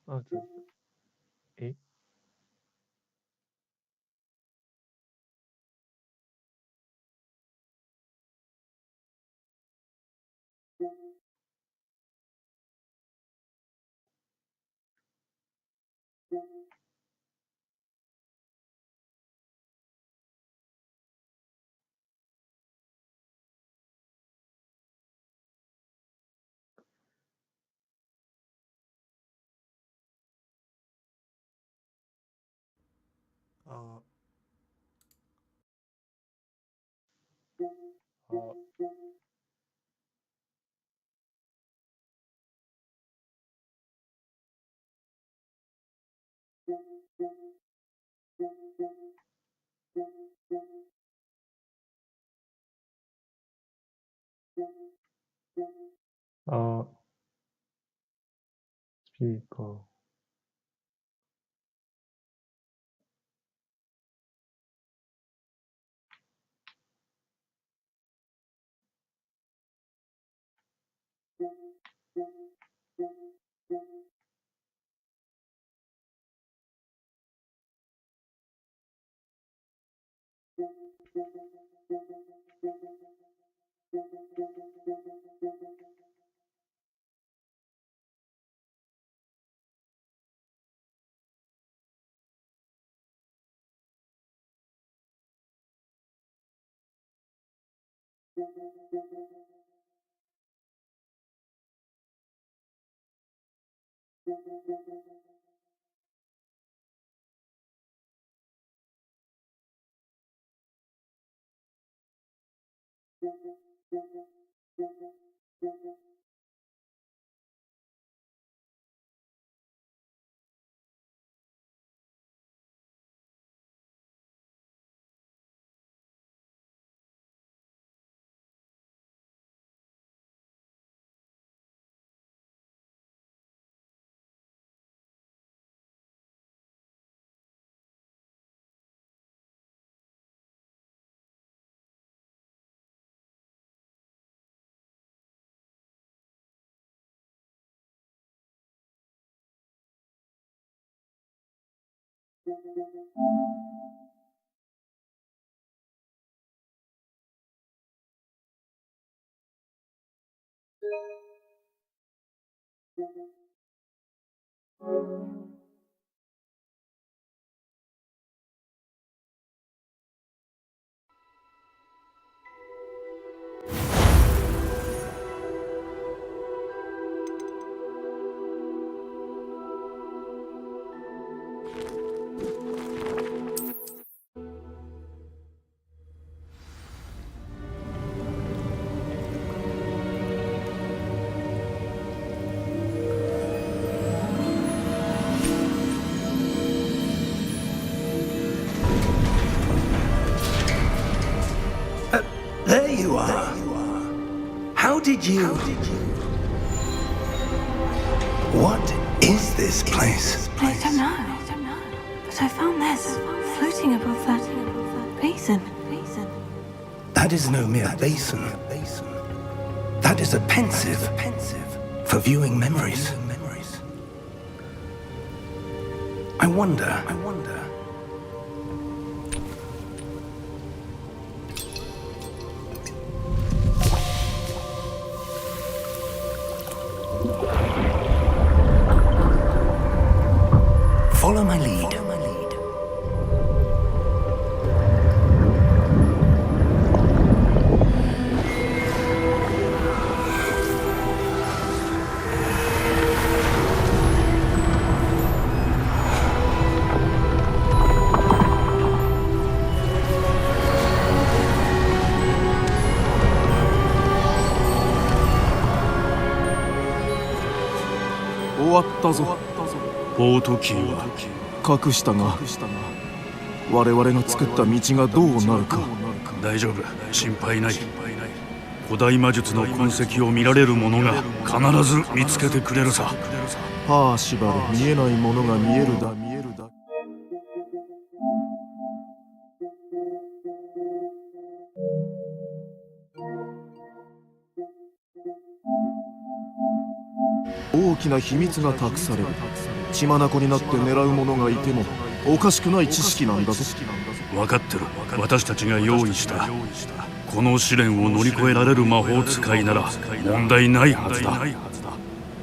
あ、えああ、あ、スピーカー。There you are. How did you... What is this place? I don't know. But I found this floating above that basin. That is no mere basin. That is a pensive for viewing memories. I wonder... Follow my lead.終わったぞ。ポートキーは隠したが、我々が作った道がどうなるか。大丈夫、心配ない。古代魔術の痕跡を見られる者が必ず見つけてくれるさ。パーシバル、見えないものが見えるだ。大きな秘密が隠される。血眼になって狙う者がいてもおかしくない知識なんだぞ。分かってる。私たちが用意したこの試練を乗り越えられる魔法使いなら問題ないはずだ。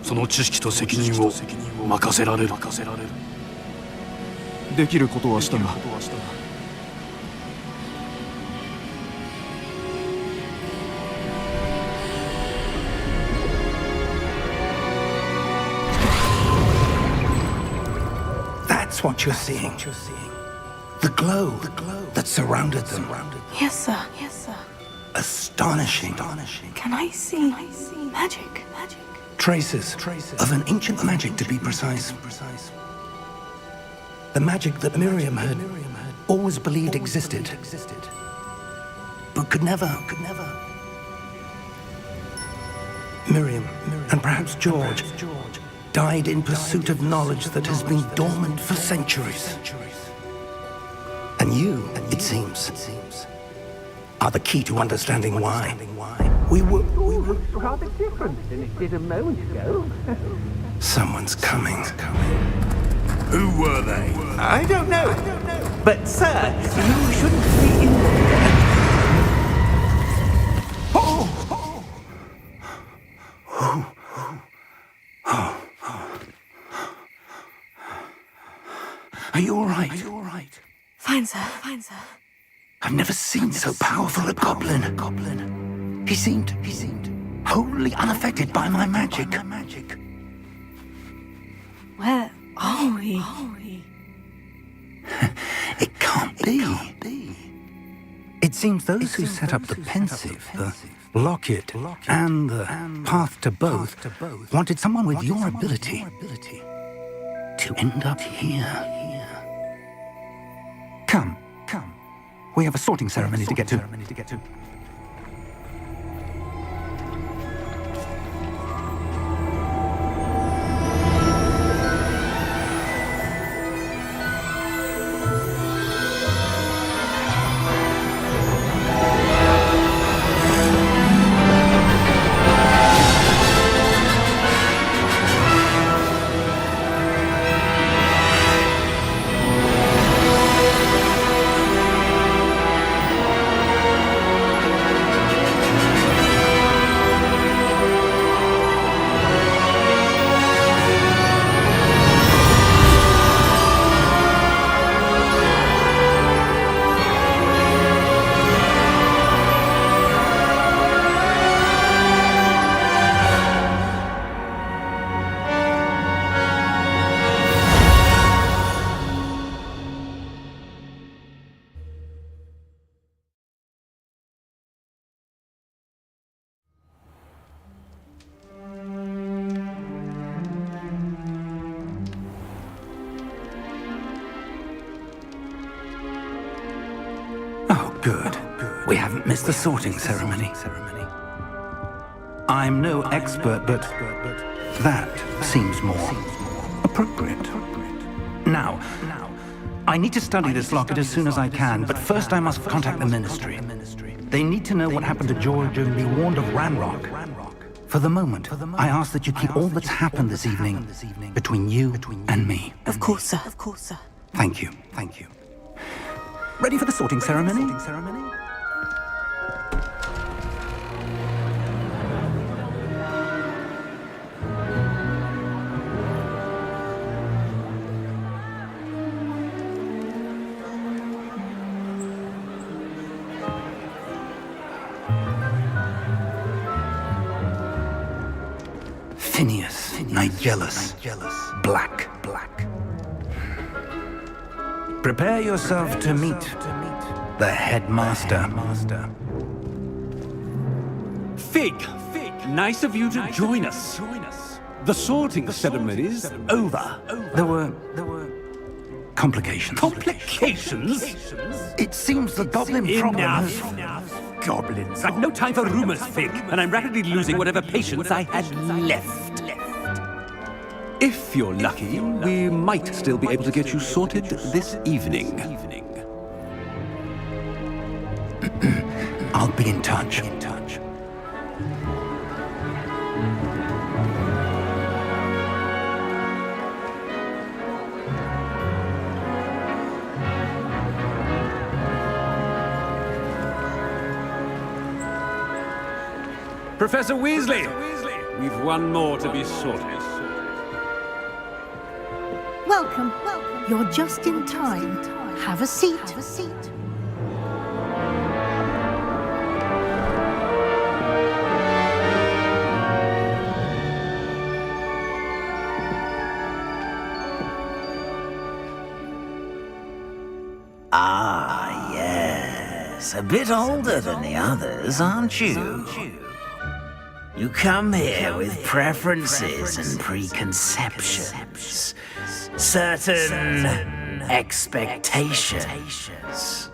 その知識と責任を任せられる。できることはしたが、That's what you're seeing. The glow that surrounded them. Yes, sir. Astonishing. Can I see magic? Traces of an ancient magic, to be precise. The magic that Miriam had always believed existed, but could never. Miriam, and perhaps George, died in pursuit of knowledge that has been dormant for centuries. And you, it seems, are the key to understanding why. We were looks rather different than it did a moment ago. Someone's coming. Who were they? I don't know. But, sir, you shouldn't be in there. Are you all right? Fine, sir. Fine, sir. I've never seen so powerful a goblin. He seemed wholly unaffected by my magic. Where are we? It can't be. It seems those who set up the pensive, the locket, and the path to both wanted someone with your ability to end up here. Come. We have a sorting ceremony to get to. Oh, good. We haven't missed the sorting ceremony. I'm no expert, but that seems more appropriate. Now, I need to study this locket as soon as I can, but first I must contact the Ministry. They need to know what happened to George and be warned of Ranrock. For the moment, I ask that you keep all that's happened this evening between you and me. Of course, sir. Of course, sir. Thank you. Ready for the sorting ceremony? Phineas, Nigellus, Black. Prepare yourself to meet the headmaster. Fig, nice of you to join us. The sorting ceremony's over. There were complications. Complications? It seems the goblin problem has... Enough. Goblins. I've no time for rumors, Fig, and I'm rapidly losing whatever patience I had left. If you're lucky, we might still be able to get you sorted this evening. I'll be in touch. Professor Weasley, we've one more to be sorted. Welcome. You're just in time. Have a seat. Ah, yes. A bit older than the others, aren't you? You come here with preferences and preconceptions. Certain expectations.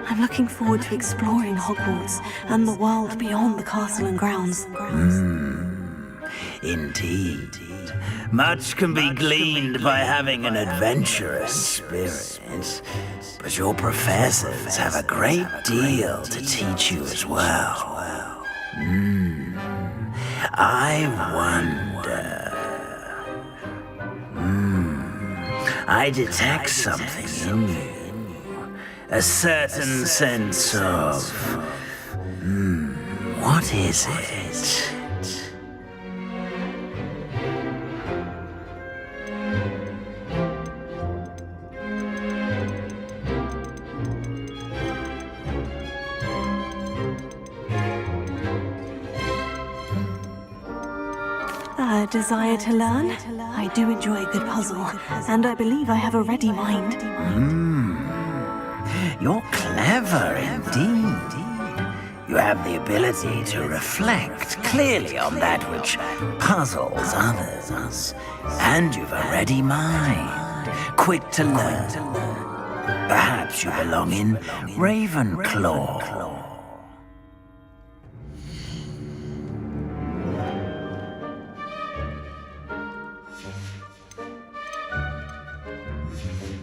I'm looking forward to exploring Hogwarts and the world beyond the castle and grounds. Indeed. Much can be gleaned by having an adventurous spirit, but your professors have a great deal to teach you as well. I wonder... I detect something in you. A certain sense of... what is it? A desire to learn? I do enjoy a good puzzle, and I believe I have a ready mind. You're clever indeed. You have the ability to reflect clearly on that which puzzles others. And you've a ready mind, quick to learn. Perhaps you belong in Ravenclaw.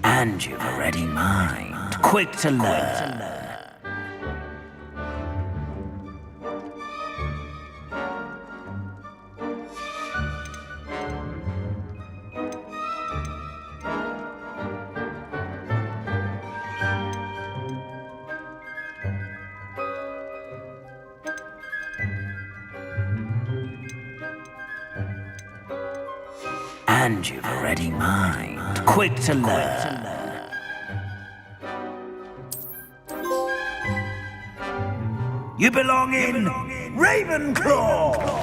And you've a ready mind, quick to learn. And you've a ready mind, quick to learn. You belong in Ravenclaw!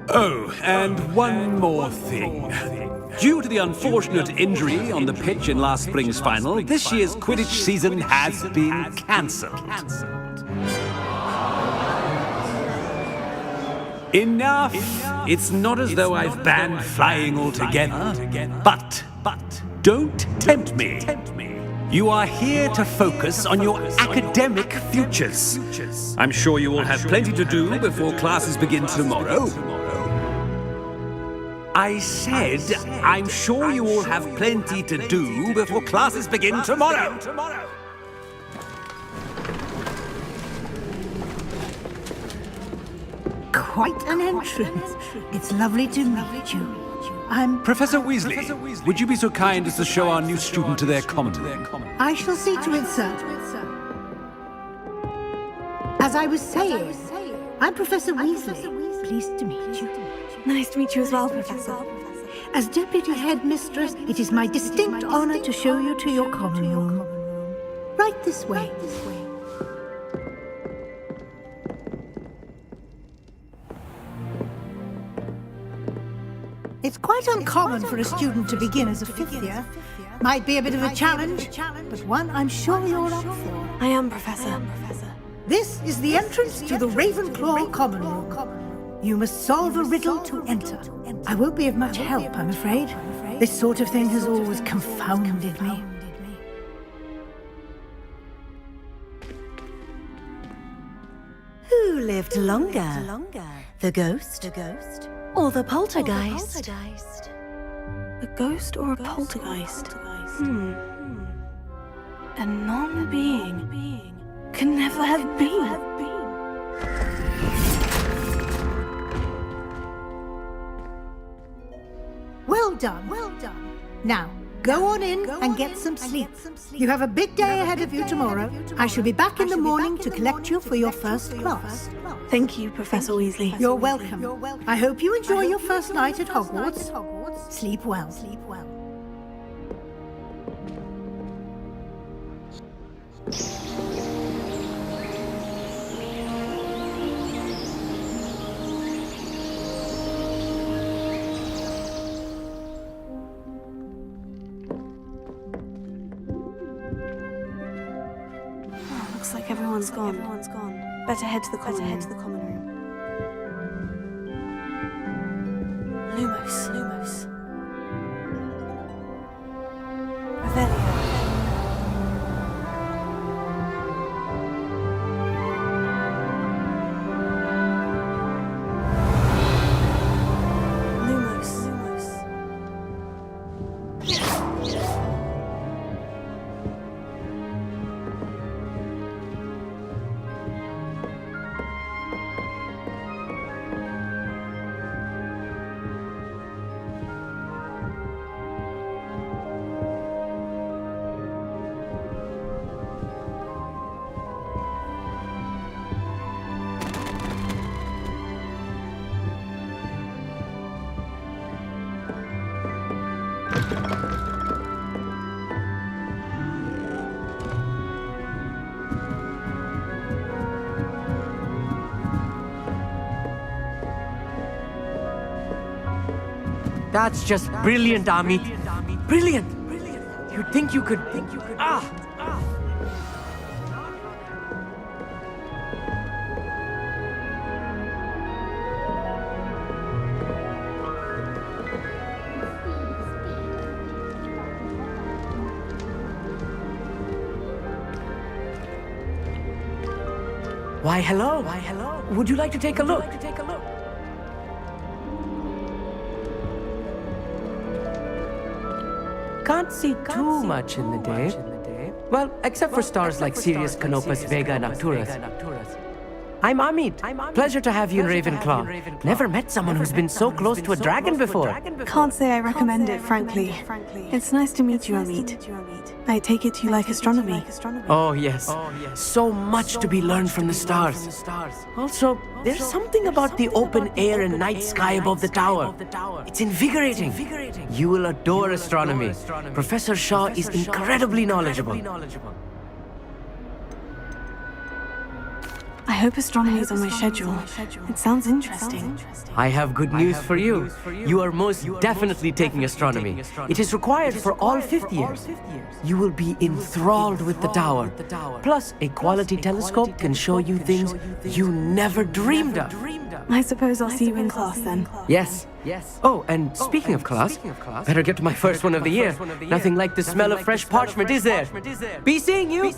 Oh, and one more thing. Due to the unfortunate injury on the pitch in last spring's final, this year's Quidditch season has been cancelled. Enough! It's not as though I've banned flying altogether. But don't tempt me. You are here to focus on your academic futures. I'm sure you will have plenty to do before classes begin tomorrow. I said, I'm sure you all have plenty to do before classes begin tomorrow. Quite an entrance. It's lovely to meet you. I'm Professor Weasley, would you be so kind as to show our new student to their common room? I shall see to it, sir. As I was saying, I'm Professor Weasley. Pleased to meet you. Nice to meet you as well, Professor. As Deputy Headmistress, it is my distinct honor to show you to your common room. Right this way. It's quite uncommon for a student to begin as a fifth year. Might be a bit of a challenge, but one I'm sure you're up for. I am, Professor. This is the entrance to the Ravenclaw common room. You must solve a riddle to enter. I won't be of much help, I'm afraid. This sort of thing has always confounded me. Who lived longer? The ghost or the poltergeist? A ghost or a poltergeist? A non-being can never have been. Well done, well done. Now, go on in and get some sleep. You have a big day ahead of you tomorrow. I shall be back in the morning to collect you for your first class. Thank you, Professor Weasley. You're welcome. I hope you enjoy your first night at Hogwarts. Sleep well. Looks like everyone's gone. Better head to the common room. Lumos. Revelio. That's just brilliant, Ami. Brilliant. You'd think you could... Ah! Why, hello. Would you like to take a look? Can't see too much in the day. Well, except for stars like Sirius, Canopus, Vega, and Arcturus. I'm Amit. Pleasure to have you in Ravenclaw. Never met someone who's been so close to a dragon before. Can't say I recommend it, frankly. It's nice to meet you, Amit. I take it you like astronomy. Oh, yes. So much to be learned from the stars. Also, there's something about the open air and night sky above the tower. It's invigorating. You will adore astronomy. Professor Shaw is incredibly knowledgeable. I hope astronomy is on my schedule. It sounds interesting. I have good news for you. You are most definitely taking astronomy. It is required for all 5th years. You will be enthralled with the tower. Plus, a quality telescope can show you things you never dreamed of. I suppose I'll see you in class then. Yes. Oh, and speaking of class, better get to my first one of the year. Nothing like the smell of fresh parchment, is there? Be seeing you!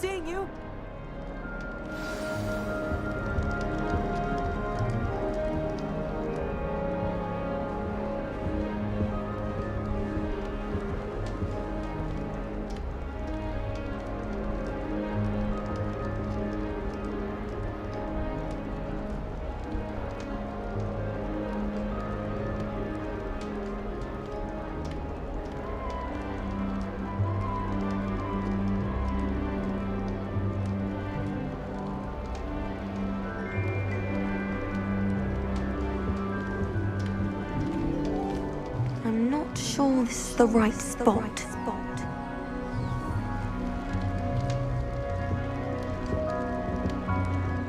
I'm not sure this is the right spot.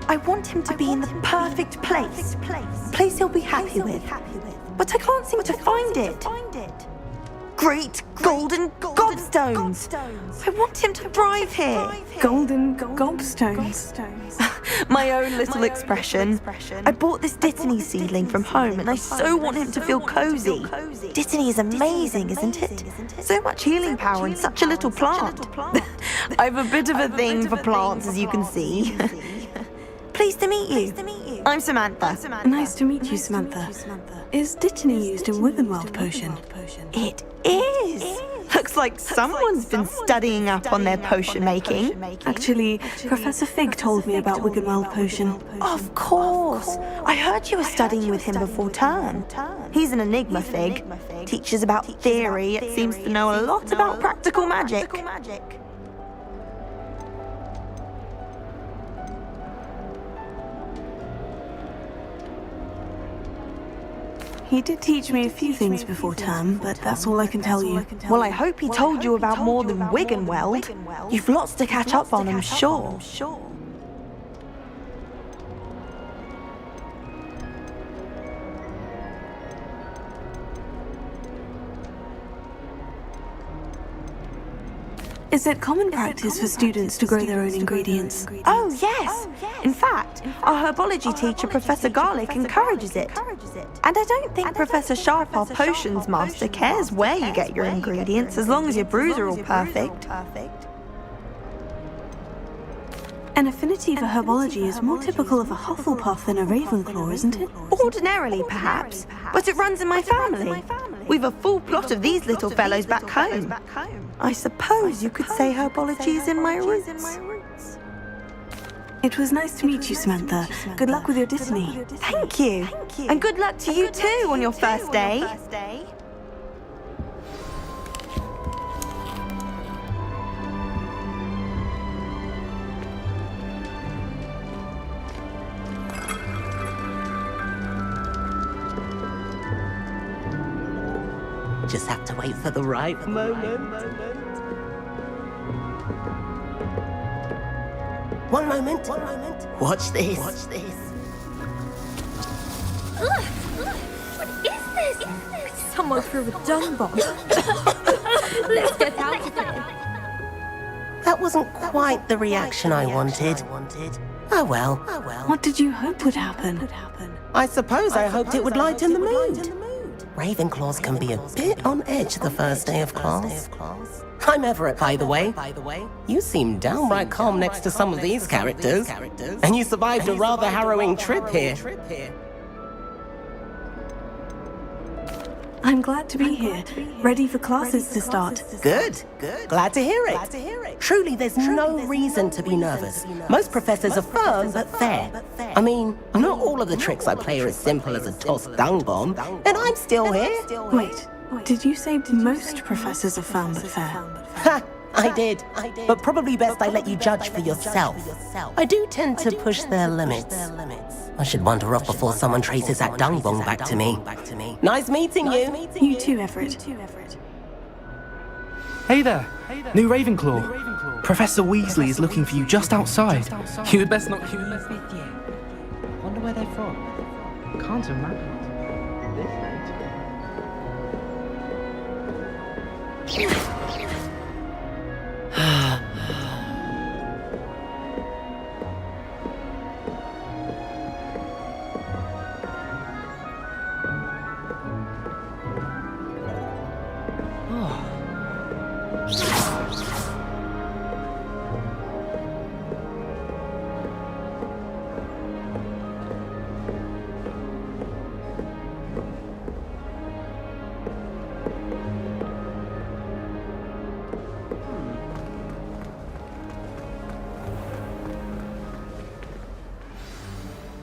I want him to be in the perfect place. A place he'll be happy with. But I can't seem to find it. Great golden gobstones! I want him to thrive here. Golden gobstones. My own little expression. I bought this Dittany seedling from home and I so want him to feel cozy. Dittany is amazing, isn't it? So much healing power in such a little plant. I've a bit of a thing for plants, as you can see. Pleased to meet you. I'm Samantha. Nice to meet you, Samantha. Is Dittany used in Wiggenweld potion? It is. Looks like someone's been studying up on their potion making. Actually, Professor Fig told me about Wiggenweld potion. Of course. I heard you were studying with him before term. He's an enigma, Fig. Teaches about theory, yet seems to know a lot about practical magic. He did teach me a few things before term, but that's all I can tell you. Well, I hope he told you about more than Wiggenweld. You've lots to catch up on, I'm sure. Is it common practice for students to grow their own ingredients? Oh, yes. In fact, our herbology teacher, Professor Garlick, encourages it. And I don't think Professor Sharp, our potions master, cares where you get your ingredients as long as your brews are all perfect. An affinity for herbology is more typical of a Hufflepuff than a Ravenclaw, isn't it? Ordinarily, perhaps, but it runs in my family. We've a full plot of these little fellows back home. I suppose you could say herbology is in my roots. It was nice to meet you, Samantha. Good luck with your Dittany. Thank you. And good luck to you too on your first day. Just have to wait for the right moment. One moment. Watch this. What is this? Someone threw a dung bomb. Let's get out of here. That wasn't quite the reaction I wanted. Oh well. What did you hope would happen? I suppose I hoped it would lighten the mood. Ravenclaws can be a bit on edge the first day of class. I'm Everett, by the way. You seem downright calm next to some of these characters. And you survived a rather harrowing trip here. I'm glad to be here, ready for classes to start. Good. Glad to hear it. Truly, there's no reason to be nervous. Most professors are firm but fair. I mean, not all of the tricks I play are as simple as a tossed dung bomb, and I'm still here. Wait, did you say most professors are firm but fair? Ha! I did. But probably best I let you judge for yourself. I do tend to push their limits. I should wander off before someone traces that dung bomb back to me. Nice meeting you. You too, Everett. Hey there, new Ravenclaw. Professor Weasley is looking for you just outside. You'd best not... Wonder where they're from. Can't imagine. This late.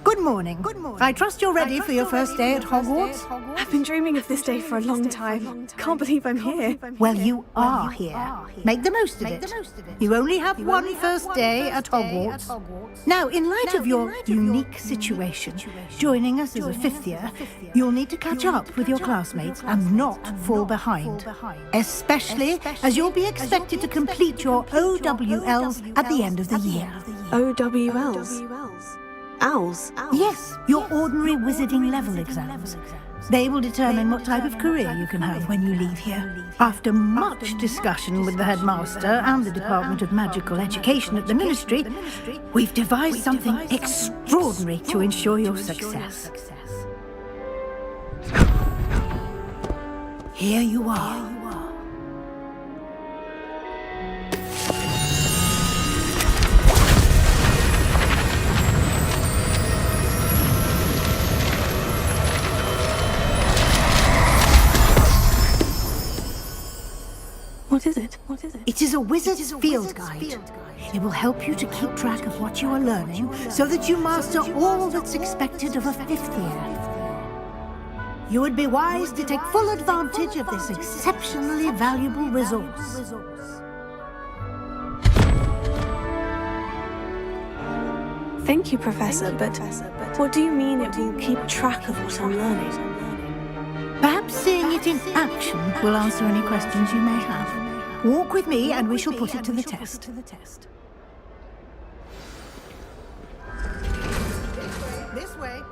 Good morning. I trust you're ready for your first day at Hogwarts. I've been dreaming of this day for a long time. Can't believe I'm here. Well, you are here. Make the most of it. You only have one first day at Hogwarts. Now, in light of your unique situation, joining us as a fifth year, you'll need to catch up with your classmates and not fall behind. Especially as you'll be expected to complete your OWLs at the end of the year. OWLs? Owls? Yes, your ordinary wizarding level exams. They will determine what type of career you can have when you leave here. After much discussion with the headmaster and the Department of Magical Education at the Ministry, we've devised something extraordinary to ensure your success. Here you are. What is it? It is a wizard's field guide. It will help you to keep track of what you are learning so that you master all that's expected of a fifth year. You would be wise to take full advantage of this exceptionally valuable resource. Thank you, Professor, but what do you mean it will keep track of what I'm learning? Perhaps seeing it in action will answer any questions you may have. Walk with me and we shall put it to the test. This way.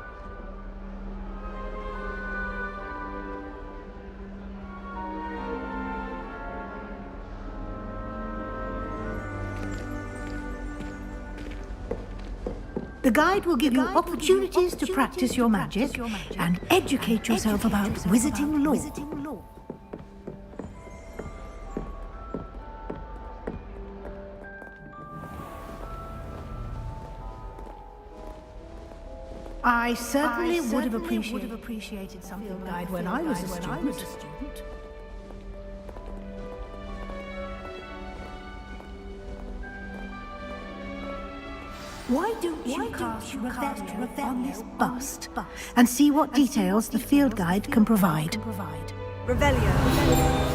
The guide will give you opportunities to practice your magic and educate yourself about wizarding lore. I certainly would have appreciated some field guide when I was a student. Why don't you cast Revelio on this bust and see what details the field guide can provide? Revelio.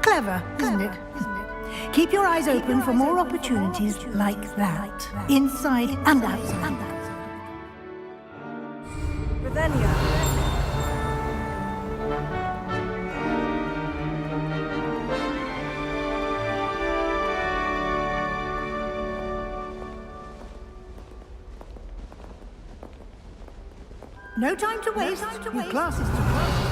Clever, isn't it? Keep your eyes open for more opportunities like that, inside and outside. Revelio. No time to waste. Your class is to close.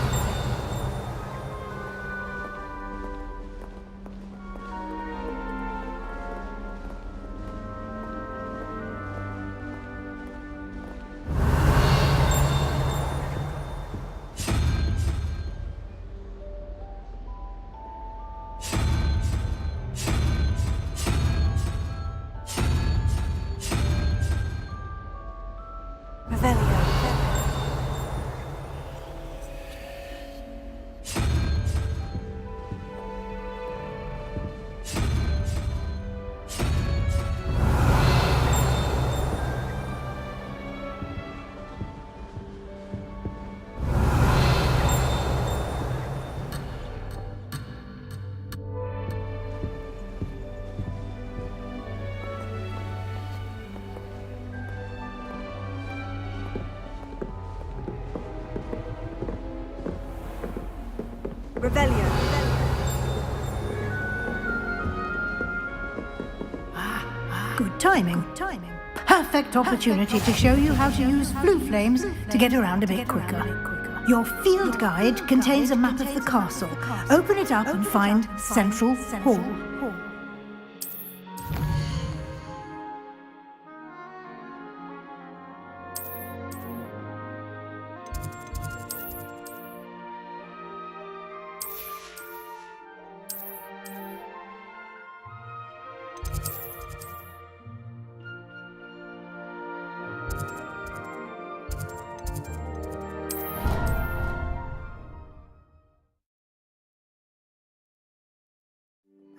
Revelio. Good timing. Perfect opportunity to show you how to use blue flames to get around a bit quicker. Your field guide contains a map of the castle. Open it up and find Central Hall.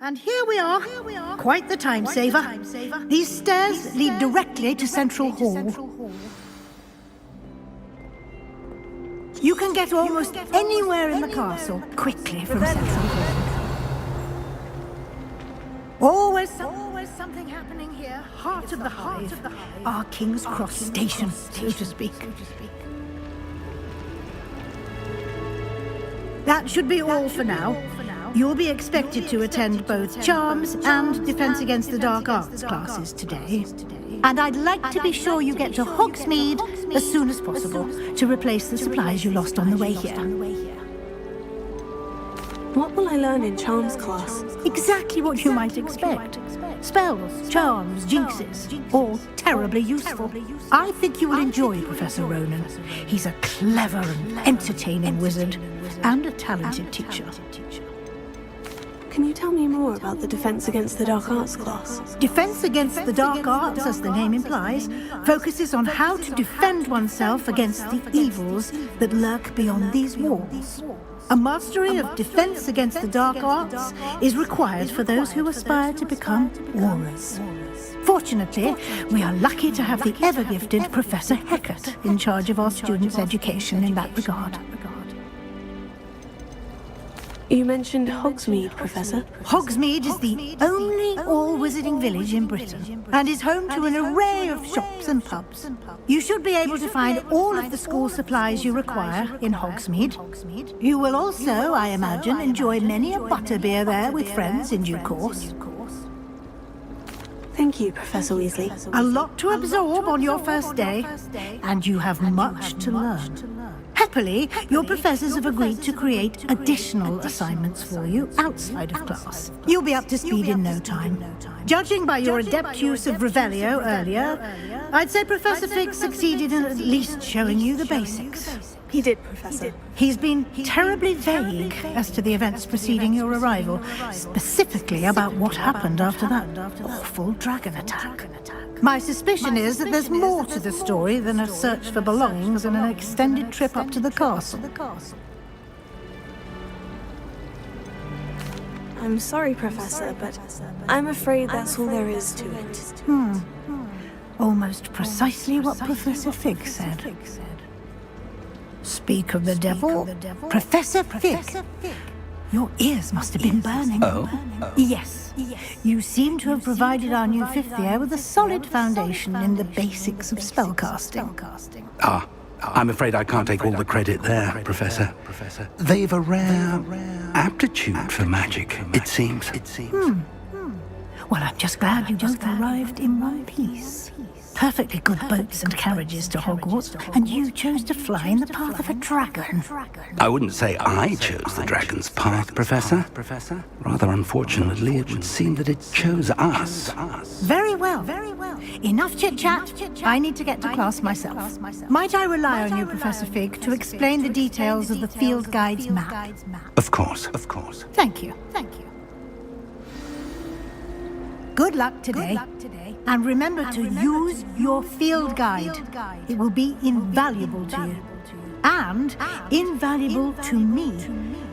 And here we are. Quite the time saver. These stairs lead directly to Central Hall. You can get almost anywhere in the castle quickly from Central Hall. Always something happening here. Heart of the hive. Our King's Cross station, so to speak. That should be all for now. You'll be expected to attend both Charms and Defense Against the Dark Arts classes today. And I'd like to be sure you get to Hogsmeade as soon as possible to replace the supplies you lost on the way here. What will I learn in Charms class? Exactly what you might expect. Spells, charms, jinxes, all terribly useful. I think you will enjoy Professor Ronan. He's a clever and entertaining wizard and a talented teacher. Can you tell me more about the Defense Against the Dark Arts class? Defense Against the Dark Arts, as the name implies, focuses on how to defend oneself against the evils that lurk beyond these walls. A mastery of Defense Against the Dark Arts is required for those who aspire to become aurors. Fortunately, we are lucky to have the ever-gifted Professor Heckert in charge of our students' education in that regard. You mentioned Hogsmeade, Professor. Hogsmeade is the only all-wizarding village in Britain and is home to an array of shops and pubs. You should be able to find all of the school supplies you require in Hogsmeade. You will also, I imagine, enjoy many a butterbeer there with friends in due course. Thank you, Professor Weasley. A lot to absorb on your first day, and you have much to learn. Happily, your professors have agreed to create additional assignments for you outside of class. You'll be up to speed in no time. Judging by your adept use of Revelio earlier, I'd say Professor Fig succeeded in at least showing you the basics. He did, Professor. He's been terribly vague as to the events preceding your arrival, specifically about what happened after that awful dragon attack. My suspicion is that there's more to the story than a search for belongings and an extended trip up to the castle. I'm sorry, Professor, but I'm afraid that's all there is to it. Almost precisely what Professor Fig said. Speak of the devil, Professor Fig. Your ears must have been burning. Oh? Yes. You seem to have provided our new fifth year with a solid foundation in the basics of spellcasting. Ah, I'm afraid I can't take all the credit there, Professor. They've a rare aptitude for magic, it seems. Well, I'm just glad you both arrived in one piece. Perfectly good boats and carriages to Hogwarts, and you chose to fly in the path of a dragon. I wouldn't say I chose the dragon's path, Professor. Rather unfortunately, it would seem that it chose us. Very well. Enough chit-chat. I need to get to class myself. Might I rely on you, Professor Fig, to explain the details of the field guide's map? Of course. Thank you. Good luck today. And remember to use your field guide. It will be invaluable to you. And invaluable to me,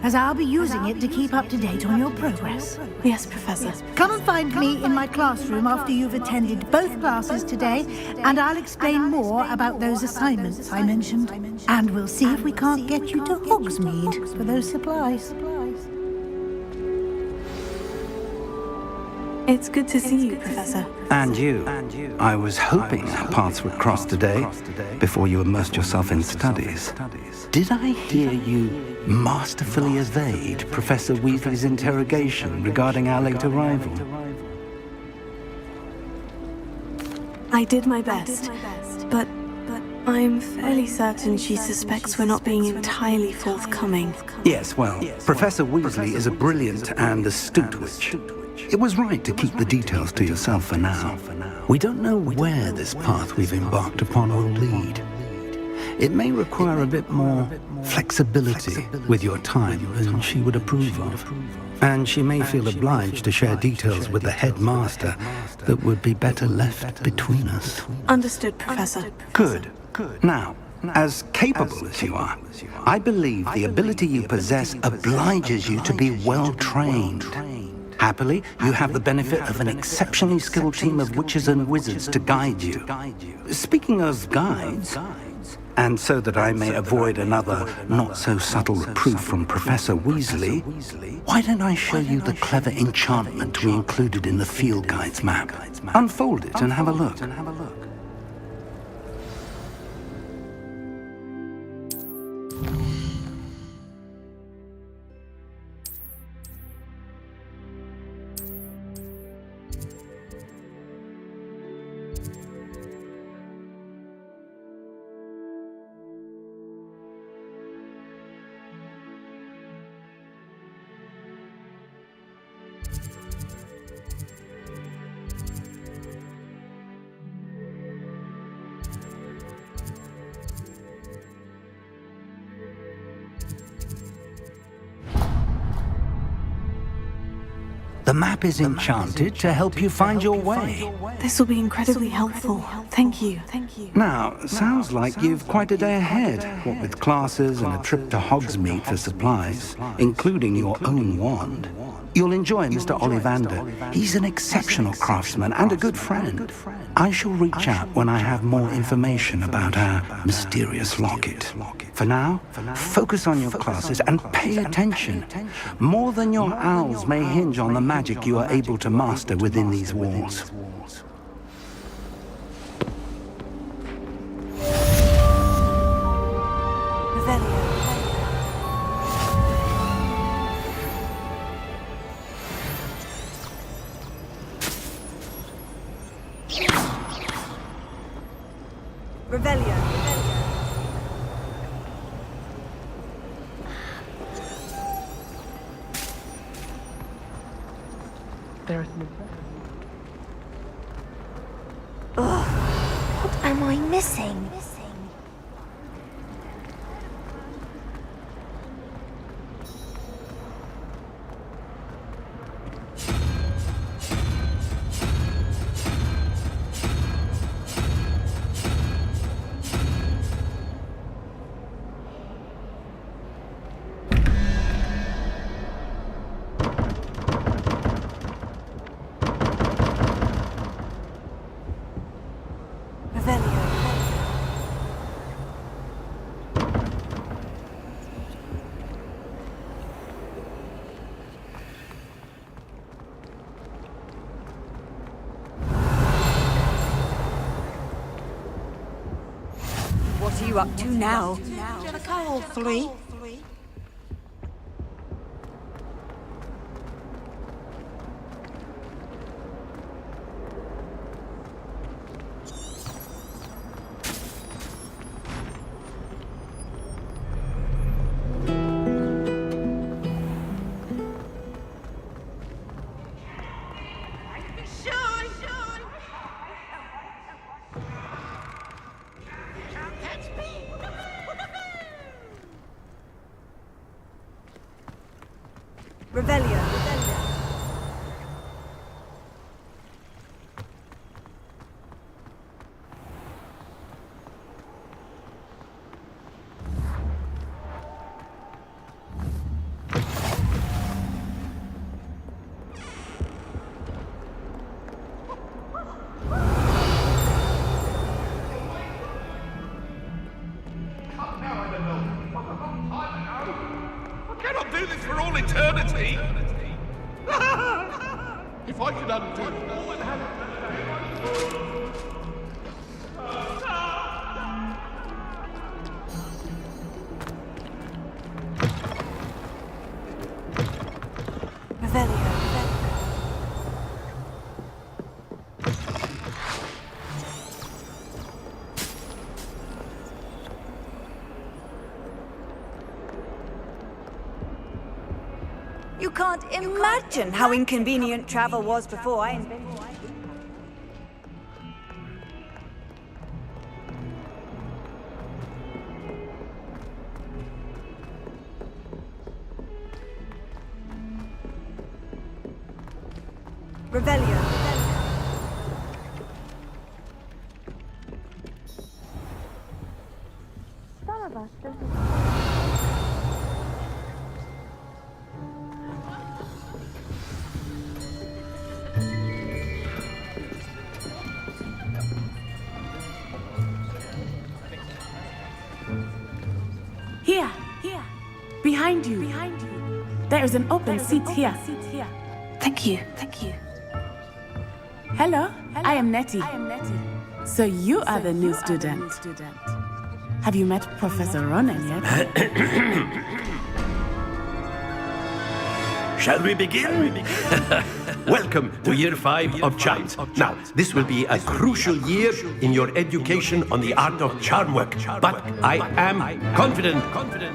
as I'll be using it to keep up to date on your progress. Yes, Professor. Come and find me in my classroom after you've attended both classes today, and I'll explain more about those assignments I mentioned. And we'll see if we can't get you to Hogsmeade for those supplies. It's good to see you, Professor. And you. I was hoping our paths would cross today, before you immersed yourself in studies. Did I hear you masterfully evade Professor Weasley's interrogation regarding our late arrival? I did my best, but I'm fairly certain she suspects we're not being entirely forthcoming. Yes, well, Professor Weasley is a brilliant and astute witch. It was right to keep the details to yourself for now. We don't know where this path we've embarked upon will lead. It may require a bit more flexibility with your time than she would approve of. And she may feel obliged to share details with the headmaster that would be better left between us. Understood, Professor. Good. Now, as capable as you are, I believe the ability you possess obliges you to be well-trained. Happily, you have the benefit of an exceptionally skilled team of witches and wizards to guide you. Speaking of guides, and so that I may avoid another not-so-subtle reproof from Professor Weasley, why don't I show you the clever enchantment we included in the field guide's map? Unfold it and have a look. The map is enchanted to help you find your way. This will be incredibly helpful. Thank you. Now, sounds like you've quite a day ahead, what with classes and a trip to Hogsmeade for supplies, including your own wand. You'll enjoy Mr. Ollivander. He's an exceptional craftsman and a good friend. I shall reach out when I have more information about our mysterious locket. For now, focus on your classes and pay attention. More than your owls may hinge on the magic you are able to master within these walls. Revelio. There is no... Ugh, what am I missing? What are you up to now? All three. Revelio. I cannot do this for all eternity! If I could undo all that happened... You can't imagine how inconvenient travel was before I invented it. Revelio. Some of us Here. Behind you. There is an open seat here. Thank you. Hello, I am Nettie. So you are the new student. Have you met Professor Ronan yet? Shall we begin? Welcome to Year 5 of Charms. Now, this will be a crucial year in your education on the art of charm work. But I am confident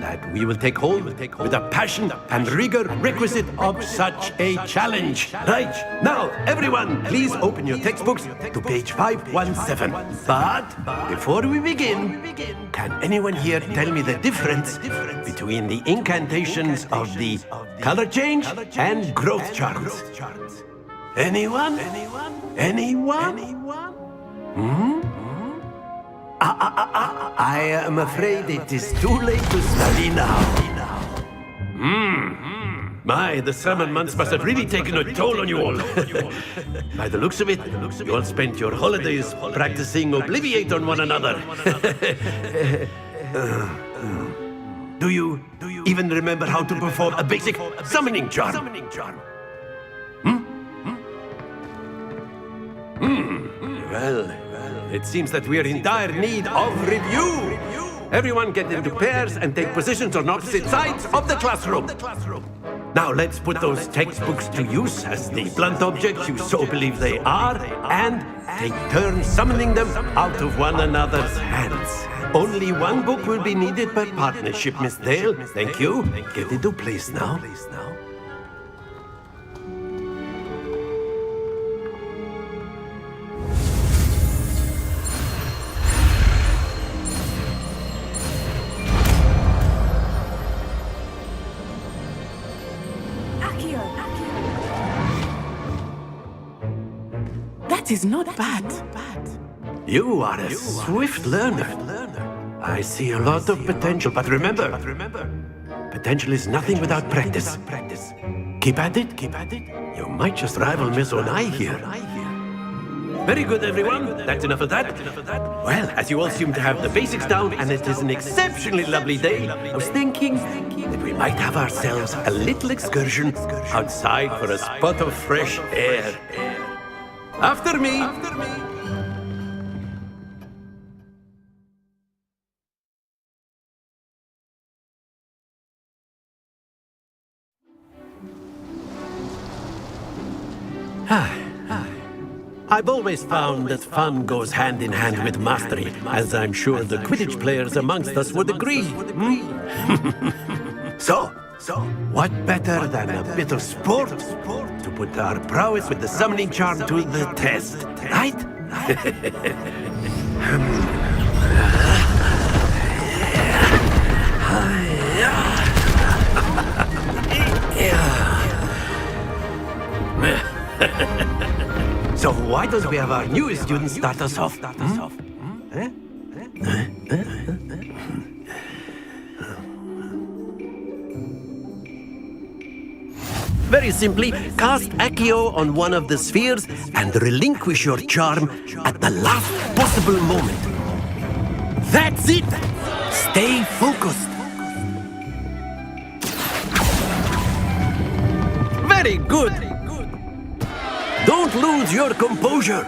that we will take hold with the passion and rigor requisite of such a challenge. Right, now, everyone, please open your textbooks to page 517. But before we begin, can anyone here tell me the difference between the incantations of the color change and growth charms? Anyone? I am afraid it is too late to study now. My, the summer months must have really taken a toll on you all. By the looks of it, you all spent your holidays practicing Obliviate on one another. Do you even remember how to perform a basic summoning charm? Well, it seems that we are in dire need of review. Everyone get into pairs and take positions on opposite sides of the classroom. Now let's put those textbooks to use as the blunt objects you so believe they are, and take turns summoning them out of one another's hands. Only one book will be needed per partnership, Miss Dale. Thank you. Get into place now. That is not bad. You are a swift learner. I see a lot of potential, but remember, potential is nothing without practice. Keep at it. You might just rival Miss Onai here. Very good, everyone. That's enough of that. Well, as you all seem to have the basics down, and it is an exceptionally lovely day, I was thinking that we might have ourselves a little excursion outside for a spot of fresh air. After me. I've always found that fun goes hand in hand with mastery, as I'm sure the Quidditch players amongst us would agree. So, what better than a bit of sport to put our prowess with the summoning charm to the test, right? So why don't we have our newest student start us off? Very simply, cast Accio on one of the spheres and relinquish your charm at the last possible moment. That's it! Stay focused. Very good! Don't lose your composure.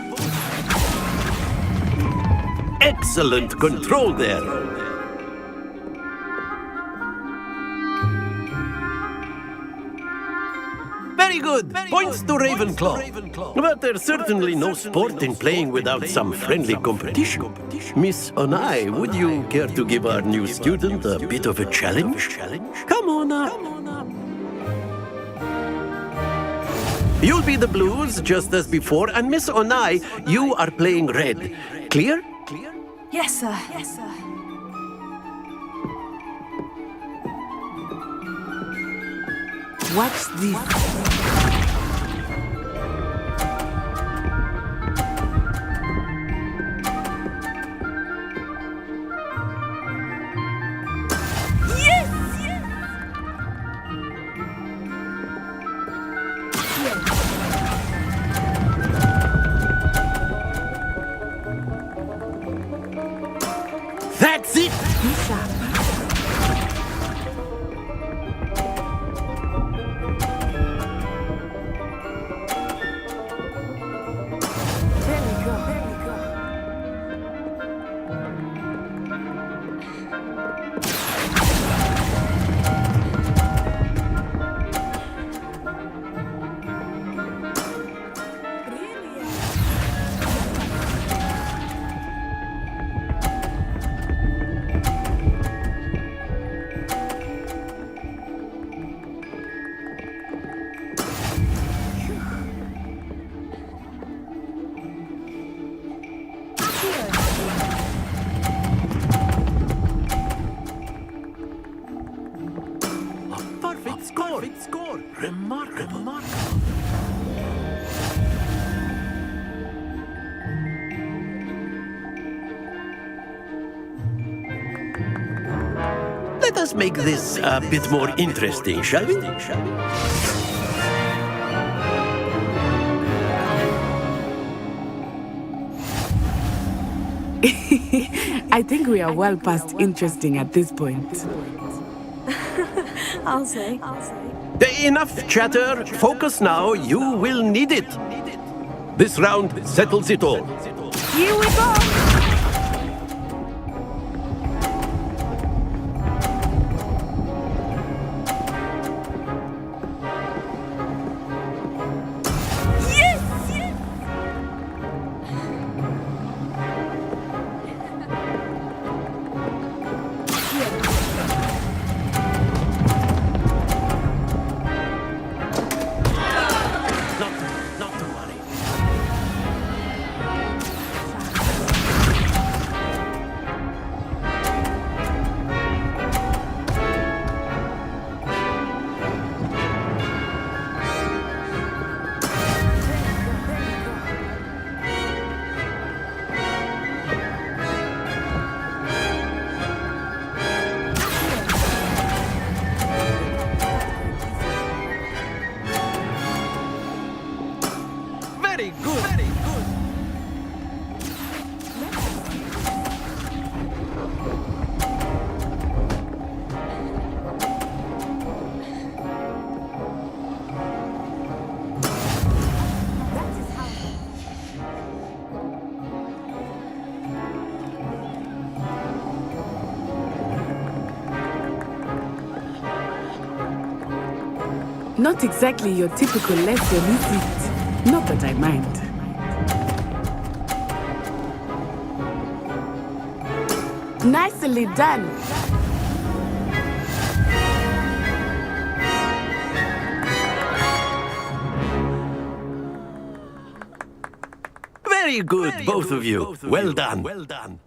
Excellent control there. Very good. Points to Ravenclaw. But there's certainly no sport in playing without some friendly competition. Miss Onai, would you care to give our new student a bit of a challenge? Come on up. You'll be the blues, just as before, and Miss Onai, you are playing red. Clear? Yes, sir. What's this? That's it! Perfect score. Remarkable. Let us make this a bit more interesting, shall we? I think we are well past interesting at this point. I'll say. Enough chatter. Focus now. You will need it. This round settles it all. Here we go! Very good. Very good. Not exactly your typical lesson, is it? Not that I mind. Nicely done. Very good, both of you. Well done. Well done.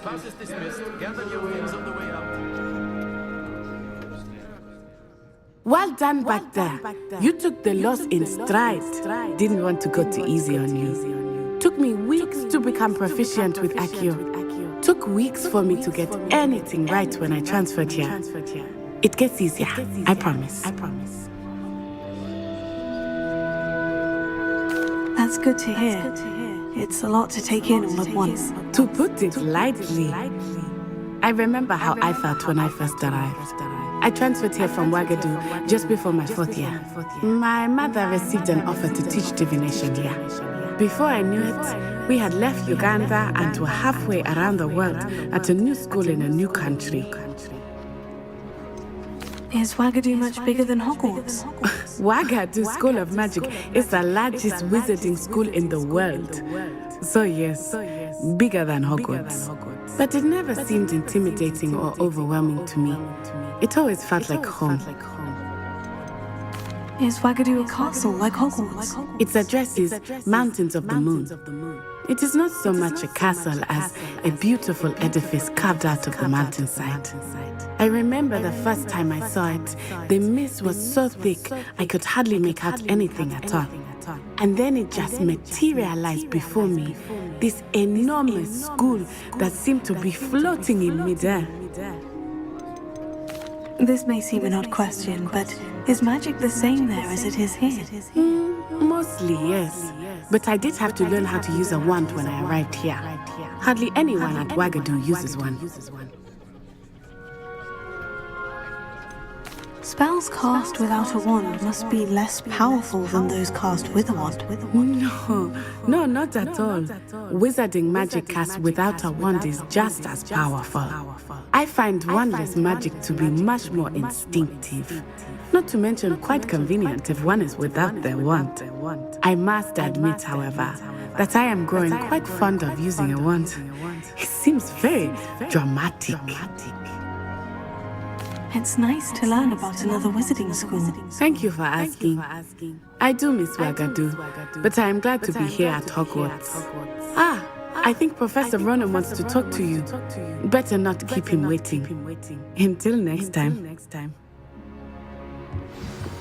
Class is dismissed. Gather your wings on the way out. Well done back there. You took the loss in stride. Didn't want to go too easy on you. Took me weeks to become proficient with Accio. Took weeks for me to get anything right when I transferred here. It gets easier, I promise. That's good to hear. It's a lot to take in all at once. To put it lightly, I remember how I felt when I first arrived. I transferred here from Ouagadougou just before my 4th year. My mother received an offer to teach divination here. Before I knew it, we had left Uganda and were halfway around the world at a new school in a new country. Is Ouagadougou much bigger than Hogwarts? Ouagadougou School of Magic is the largest wizarding school in the world. So yes, bigger than Hogwarts. But it never seemed intimidating or overwhelming to me. It always felt like home. Is Ouagadougou a castle like Hogwarts? Its address is Mountains of the Moon. It is not so much a castle as a beautiful edifice carved out of the mountainside. I remember the first time I saw it, the mist was so thick I could hardly make out anything at all. And then it just materialized before me, this enormous school that seemed to be floating in midair. This may seem an odd question, but is magic the same there as it is here? Mostly, yes. But I did have to learn how to use a wand when I arrived here. Hardly anyone at Ouagadougou uses one. Spells cast without a wand must be less powerful than those cast with a wand. No, not at all. Wizarding magic cast without a wand is just as powerful. I find wandless magic to be much more instinctive. Not to mention quite convenient if one is without their wand. I must admit, however, that I am growing quite fond of using a wand. It seems very dramatic. It's nice to learn about another wizarding school. Thank you for asking. I do miss Ouagadougou, but I am glad to be here at Hogwarts. I think Professor Ronan wants to talk to you. Better not keep him waiting. Until next time.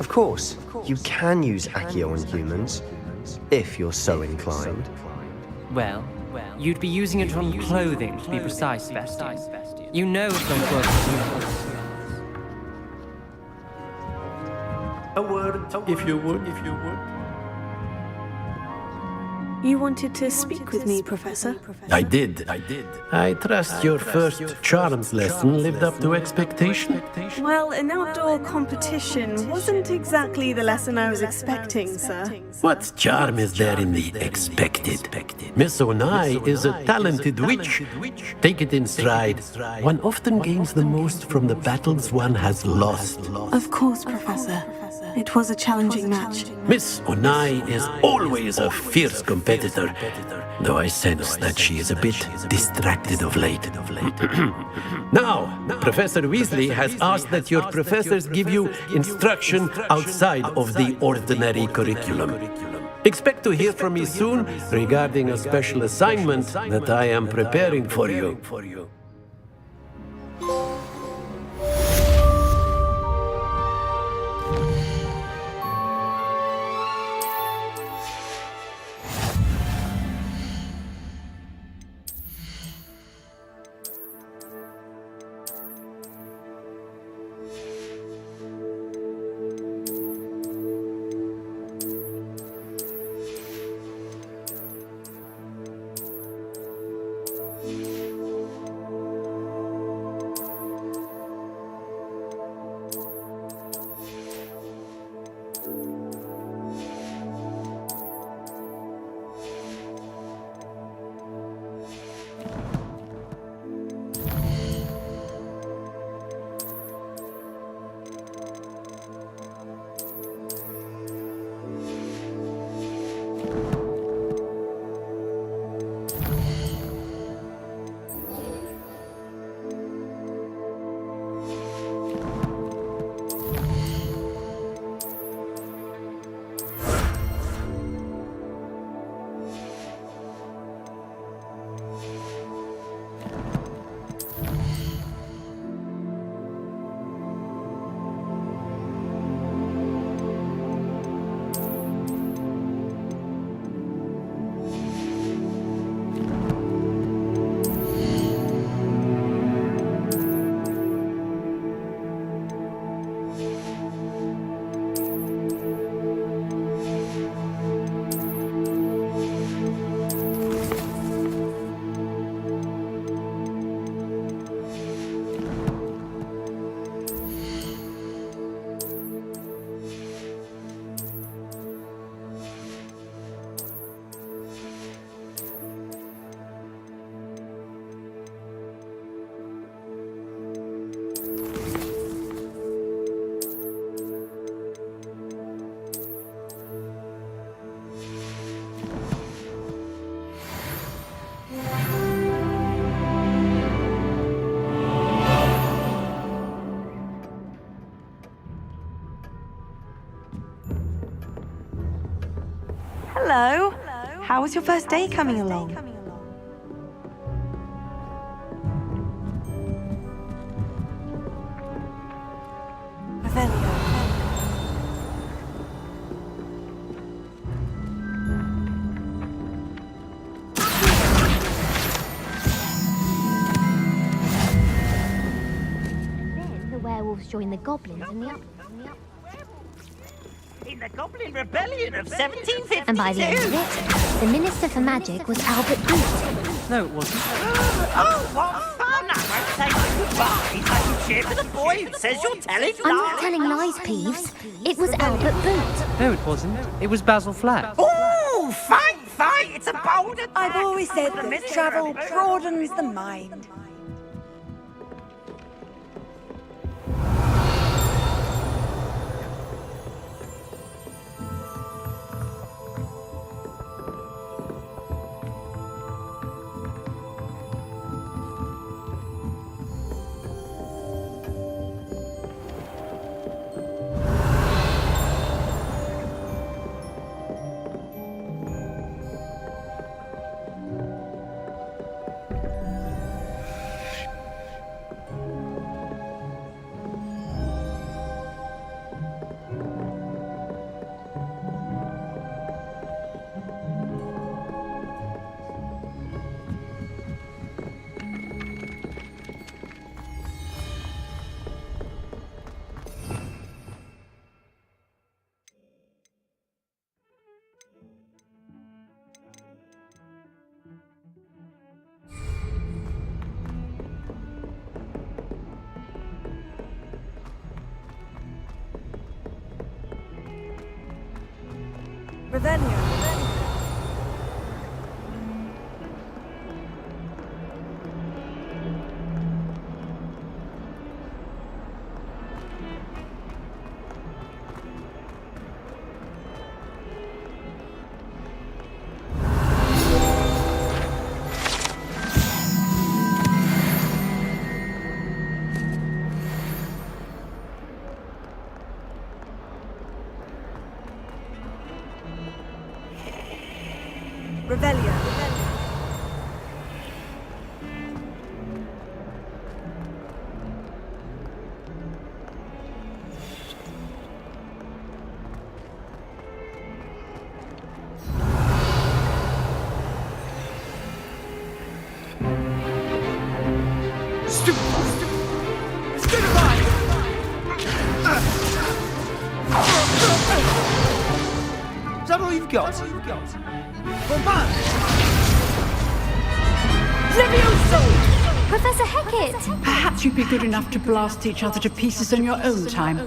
Of course, you can use Accio on humans, if you're so inclined. Well, you'd be using it on clothing, to be precise, Bestie. You know it won't work with humans. a word, if you would. You wanted to speak with me, Professor? I did. I trust your first charms lesson lived up to expectation. Well, an outdoor competition wasn't exactly the lesson I was expecting, sir. What charm is there in the expected? Miss Onai is a talented witch. Take it in stride. One often gains the most from the battles one has lost. Of course, Professor. It was a challenging match. Miss Onai is always a fierce competitor, though I sense that she is a bit distracted of late. Now, Professor Weasley has asked that your professors give you instruction outside of the ordinary curriculum. Expect to hear from me soon regarding a special assignment that I am preparing for you. Hello. How was your first day coming along? Then the werewolves joined the goblins in the Goblin Rebellion of 1752. And by the end of it, the Minister for Magic was Albert Boot. No, it wasn't. Oh, what fun! I won't say my goodbyes. I can cheer for the boy who says you're telling lies. I'm not telling lies, Peeves. It was Albert Boot. No, it wasn't. It was Basil Flat. Oh, fight! It's a bold attack. I've always said that travel broadens the mind. Revelio. Is that all you've got? Professor Hecat! Perhaps you'd be good enough to blast each other to pieces in your own time.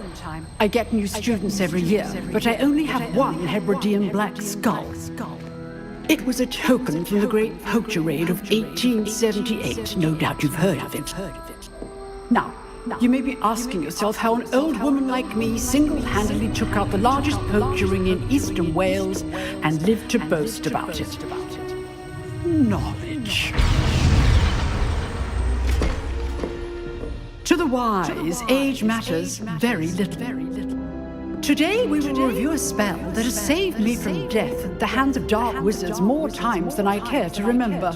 I get new students every year, but I only have one Hebridean black skull. It was a token from the Great Poacher Raid of 1878. No doubt you've heard of it. Now, you may be asking yourself how an old woman like me single-handedly took out the largest poacher ring in eastern Wales and lived to boast about it. Knowledge. To the wise, age matters very little. Today we will review a spell that has saved me from death at the hands of dark wizards more times than I care to remember.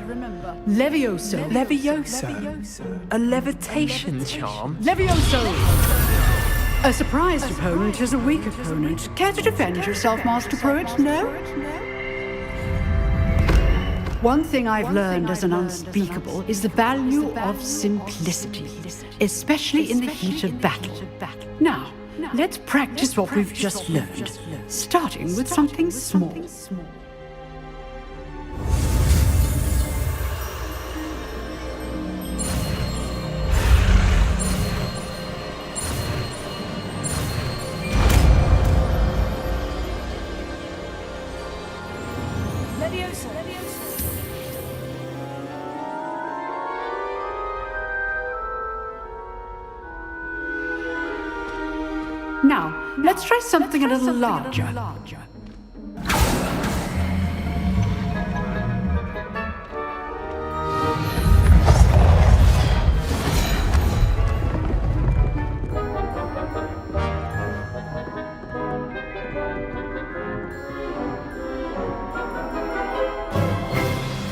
Levioso. Levioso? A levitation charm? Levioso! A surprised opponent is a weak opponent. Care to defend yourself, Master Pruitt? No? One thing I've learned as an unspeakable is the value of simplicity, especially in the heat of battle. Now, let's practice what we've just learned, starting with something small. Now, let's try something a little larger.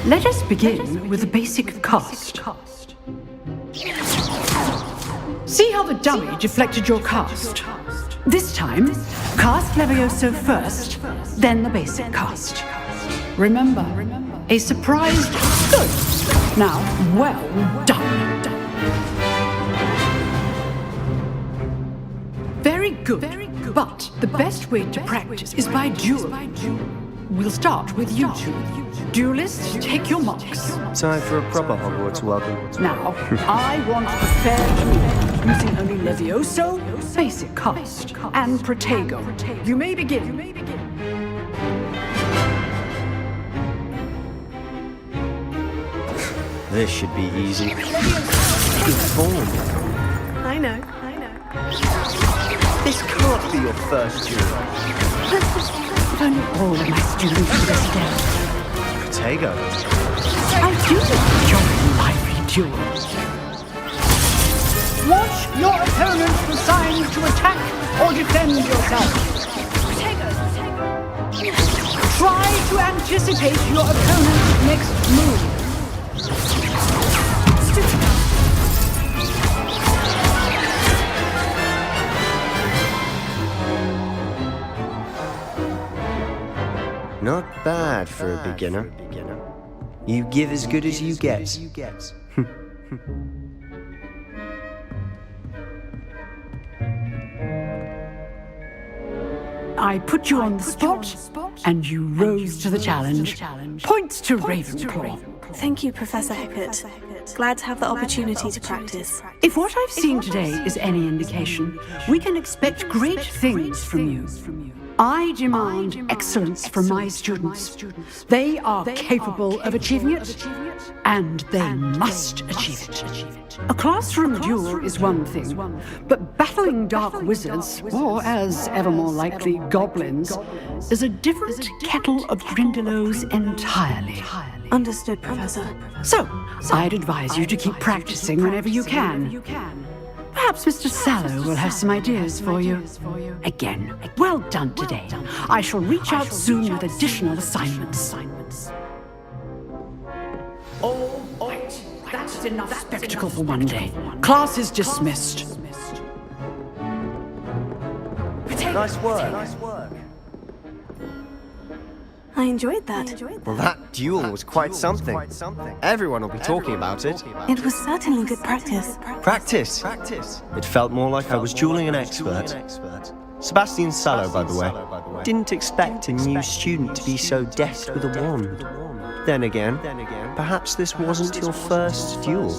Let us begin with the basic cast. See how the dummy deflected your cast? This time, cast Levioso first, then the basic cast. Remember, a surprised good. Now, well done. Very good. But the best way to practice is by duel. We'll start with you two. Duelists, take your marks. Time for a proper Hogwarts welcome. Now, I want a fair duel, using only Levioso, basic cast, and Protego. You may begin. This should be easy. Good form. I know. This can't be your first duel. If only all of my students understand. Protego. I do enjoy lively duels. Watch your opponent for signs to attack or defend yourself. Try to anticipate your opponent's next move. Not bad for a beginner. You give as good as you get. I put you on the spot, and you rose to the challenge. Points to Ravenclaw. Thank you, Professor Hecat. Glad to have the opportunity to practice. If what I've seen today is any indication, we can expect great things from you. I demand excellence from my students. They are capable of achieving it, and they must achieve it. A classroom duel is one thing, but battling dark wizards, or as ever more likely, goblins, is a different kettle of grindylows entirely. Understood, Professor. So, I'd advise you to keep practicing whenever you can. Perhaps Mr. Sallow will have some ideas for you. Again, well done today. I shall reach out soon with additional assignments. All right, that's enough spectacle for one day. Class is dismissed. Nice work. I enjoyed that. Well, that duel was quite something. Everyone will be talking about it. It was certainly good practice. Practice? It felt more like I was dueling an expert. Sebastian Sallow, by the way, didn't expect a new student to be so deft with a wand. Then again, perhaps this wasn't your first duel.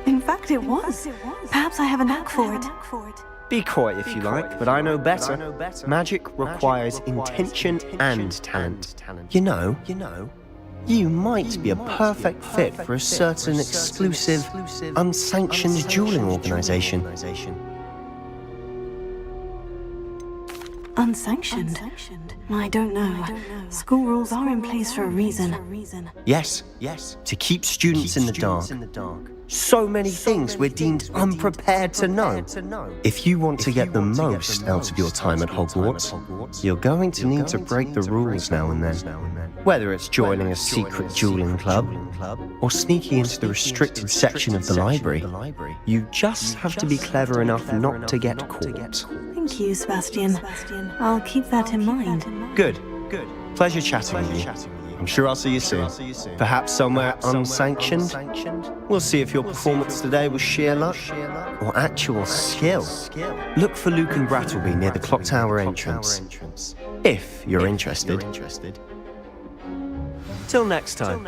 In fact, it was. Perhaps I have a knack for it. Be coy if you like, but I know better. Magic requires intention and talent. You know, you might be a perfect fit for a certain exclusive, unsanctioned dueling organization. Unsanctioned? I don't know. School rules are in place for a reason. Yes, to keep students in the dark. So many things we're deemed unprepared to know. If you want to get the most out of your time at Hogwarts, you're going to need to break the rules now and then. Whether it's joining a secret dueling club or sneaking into the restricted section of the library, you just have to be clever enough not to get caught. Thank you, Sebastian. I'll keep that in mind. Good. Pleasure chatting with you. I'm sure I'll see you soon. Perhaps somewhere unsanctioned. We'll see if your performance today was sheer luck or actual skill. Look for Luke and Brattleby near the clock tower entrance, if you're interested. Till next time.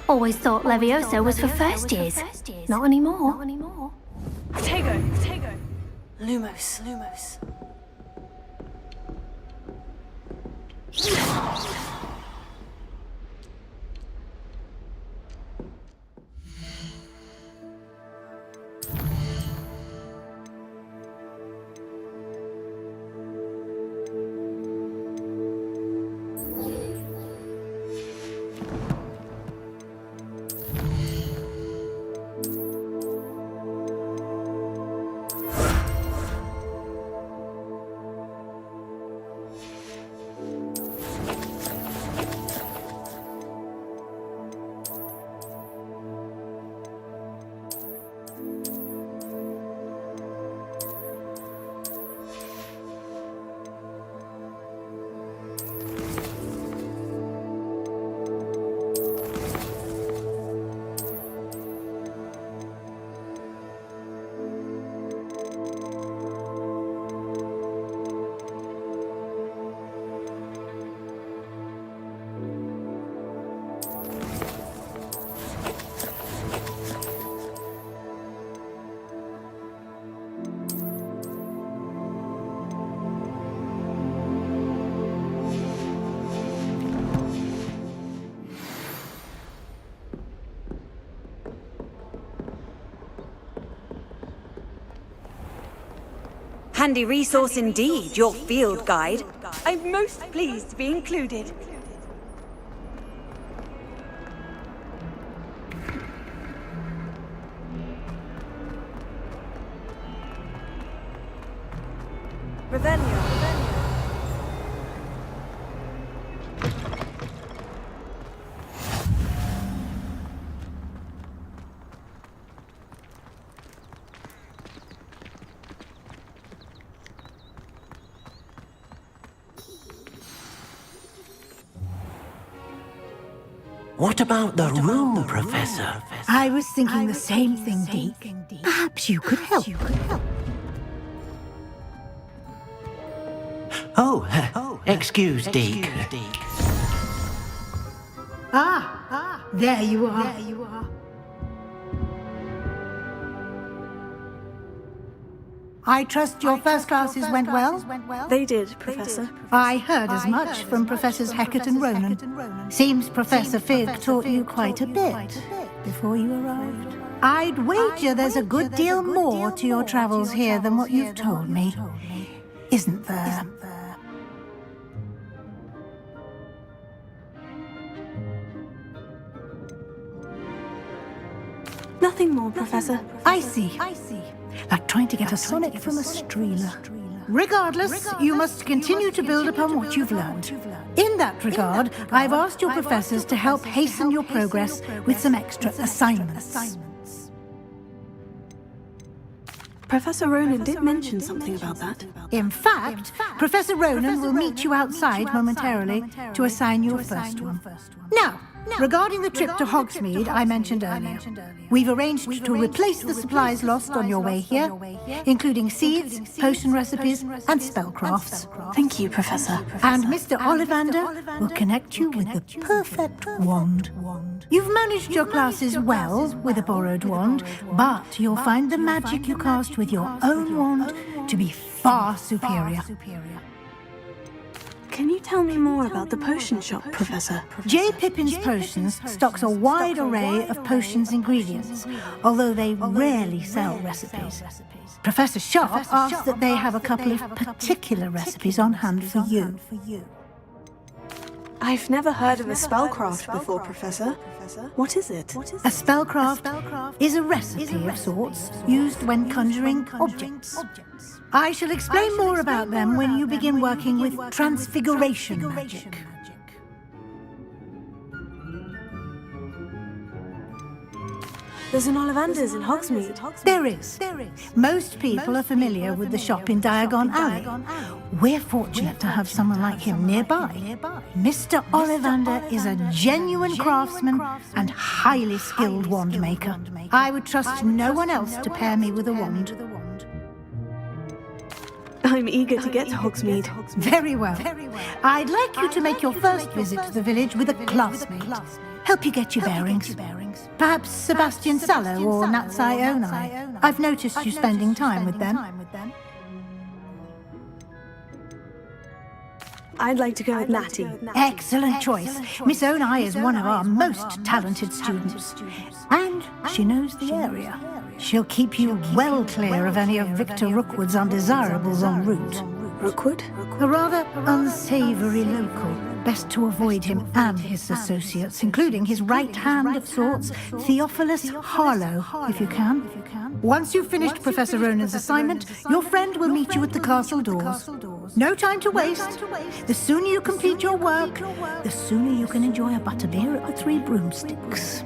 Always thought Levioso was for first years. Not anymore. Tego. Lumos. Handy resource indeed, your field guide. I'm most pleased to be included. Revelio. What about the room, Professor? I was thinking the same thing, Deke. Perhaps you could help. Oh, excuse, Deke. There you are. I trust your first classes went well? They did, Professor. I heard as much from Professors Hecat and Ronan. Seems Professor Fig taught you quite a bit before you arrived. I'd wager there's a good deal more to your travels here than what you've told me. Isn't there? Nothing more, Professor. I see. Like trying to get a sonnet from a streeler. Regardless, you must continue to build upon what you've learned. In that regard, I've asked your professors to help hasten your progress with some extra assignments. Professor Ronan did mention something about that. In fact, Professor Ronan will meet you outside momentarily to assign you a first one. Now, regarding the trip to Hogsmeade I mentioned earlier, we've arranged to replace the supplies lost on your way here, including seeds, potion recipes, and spellcrafts. Thank you, Professor. And Mr. Ollivander will connect you with the perfect wand. You've managed your classes well with a borrowed wand, but you'll find the magic you cast with your own wand to be far superior. Can you tell me more about the potion shop, Professor? J. Pippin's Potions stocks a wide array of potions ingredients, although they rarely sell recipes. Professor Sharp asks that they have a couple of particular recipes on hand for you. I've never heard of a spellcraft before, Professor. What is it? A spellcraft is a recipe of sorts used when conjuring objects. I shall explain more about them when you begin working with transfiguration magic. There's an Ollivander's in Hogsmeade. There is. Most people are familiar with the shop in Diagon Alley. We're fortunate to have someone like him nearby. Mr. Ollivander is a genuine craftsman and highly skilled wand maker. I would trust no one else to pair me with a wand. I'm eager to get to Hogsmeade. Very well. I'd like you to make your first visit to the village with a classmate. Help you get your bearings. Perhaps Sebastian Sallow or Natsai Onai. I've noticed you spending time with them. I'd like to go with Natty. Excellent choice. Miss Onai is one of our most talented students. And she knows the area. She'll keep you well clear of any of Victor Rookwood's undesirables en route. Rookwood? A rather unsavory local. Best to avoid him and his associates, including his right hand of sorts, Theophilus Harlow, if you can. Once you've finished Professor Ronan's assignment, your friend will meet you at the castle doors. No time to waste. The sooner you complete your work, the sooner you can enjoy a butterbeer at the Three Broomsticks.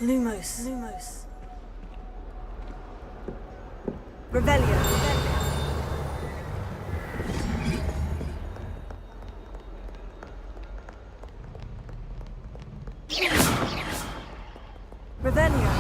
Lumos. Revelio. Revelio.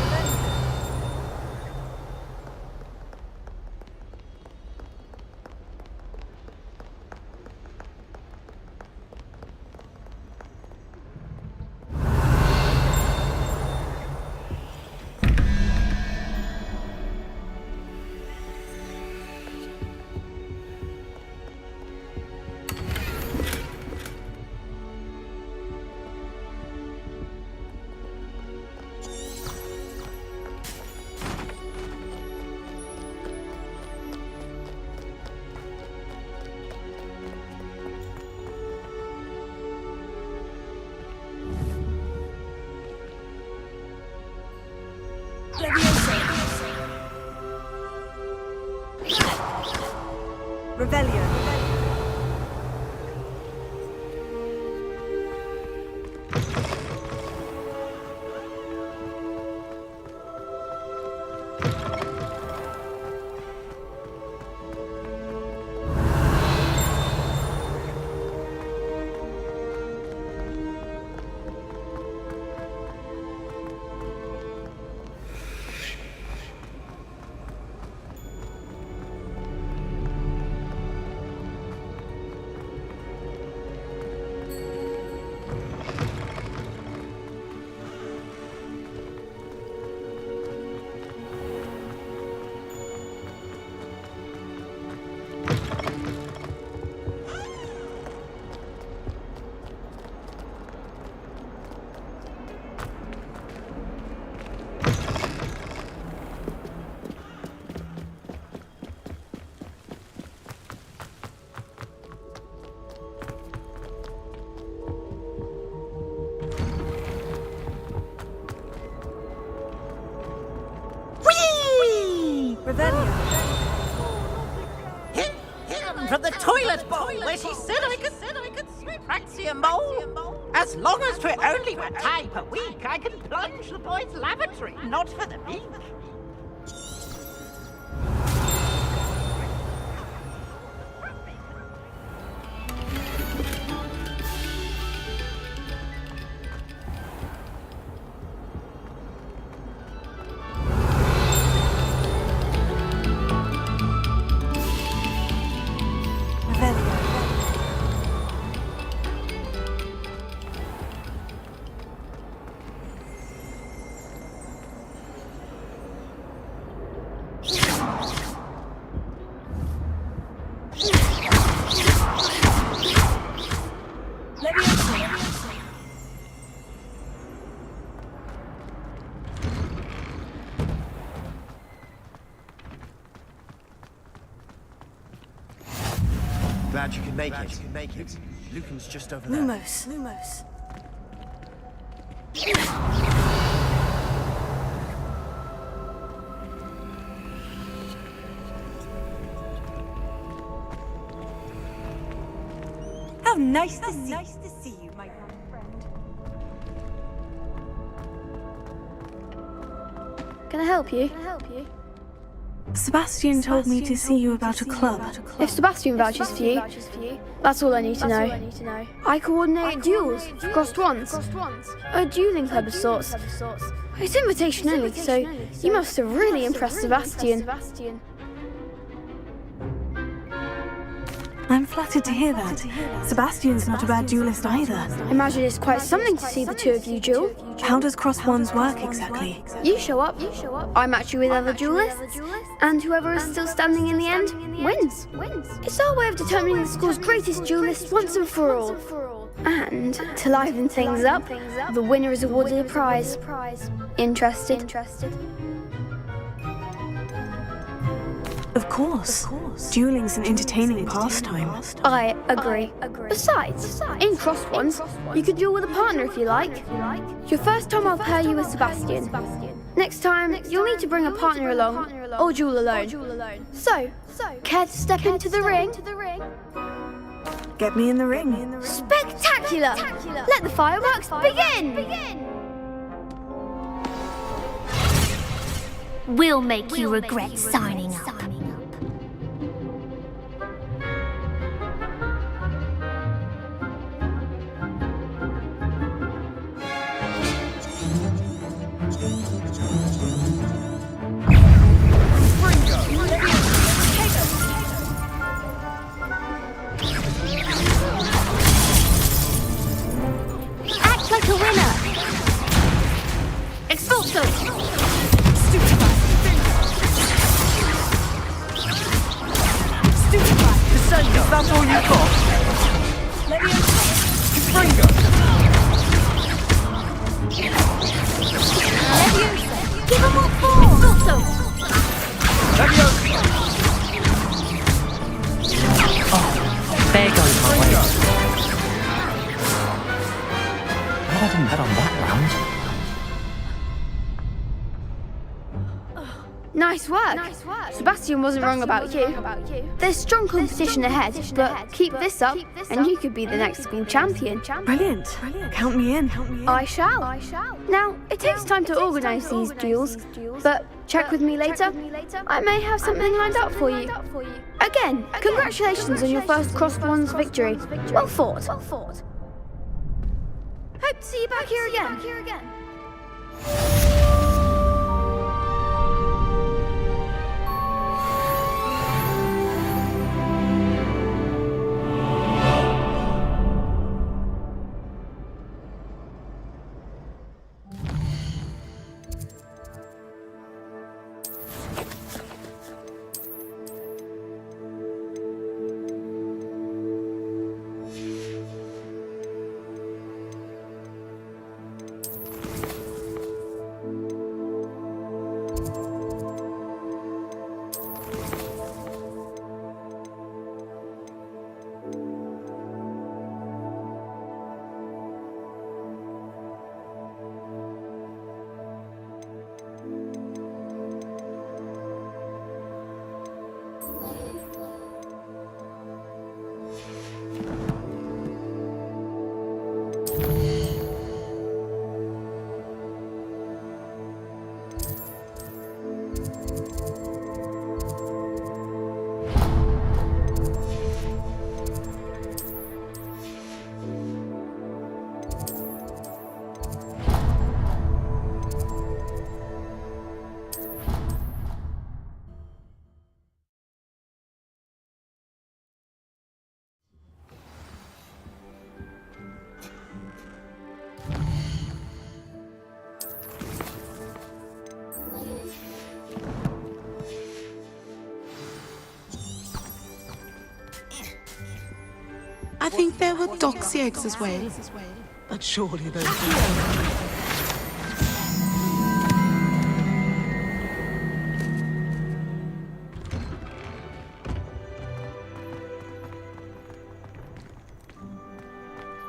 Revelio. Him from the toilet bowl where she said I could swim. Praxia mole. As long as 'twere only one time per week, I can plunge the boy's lavatory, not for the meek. Glad you can make it. Lucan's just over there. Lumos. How nice to see you, my friend. Can I help you? Sebastian told me to see you about a club. If Sebastian vouches for you, that's all I need to know. I coordinate duels for crossed ones. A dueling club of sorts. It's invitation only, so you must have really impressed Sebastian. I'm flattered to hear that. Sebastian's not a bad duelist either. I imagine it's quite something to see the two of you duel. How does cross ones work exactly? You show up, I match you with other duelists, and whoever is still standing in the end wins. It's our way of determining the school's greatest duelist once and for all. And to liven things up, the winner is awarded a prize. Interested? Of course. Dueling's an entertaining pastime. I agree. Besides, in crossed ones, you could duel with a partner if you like. Your first time I'll pair you with Sebastian. Next time, you'll need to bring a partner along, or duel alone. So, care to step into the ring? Get me in the ring. Spectacular! Let the fireworks begin! will make you regret signing up. Act like a winner! Expulso! Is that all you got? Leviosa! Give him what for! Expulso! There goes my way. Glad I didn't bet on that round. Nice work. Sebastian wasn't wrong about you. There's strong competition ahead, but keep this up and you could be the next school champion. Brilliant. Count me in. I shall. Now, it takes time to organise these duels, but check with me later. I may have something lined up for you. Again, congratulations on your first Crossed Wands victory. Well fought. Hope to see you back here again. I think there were doxy eggs as well. But surely those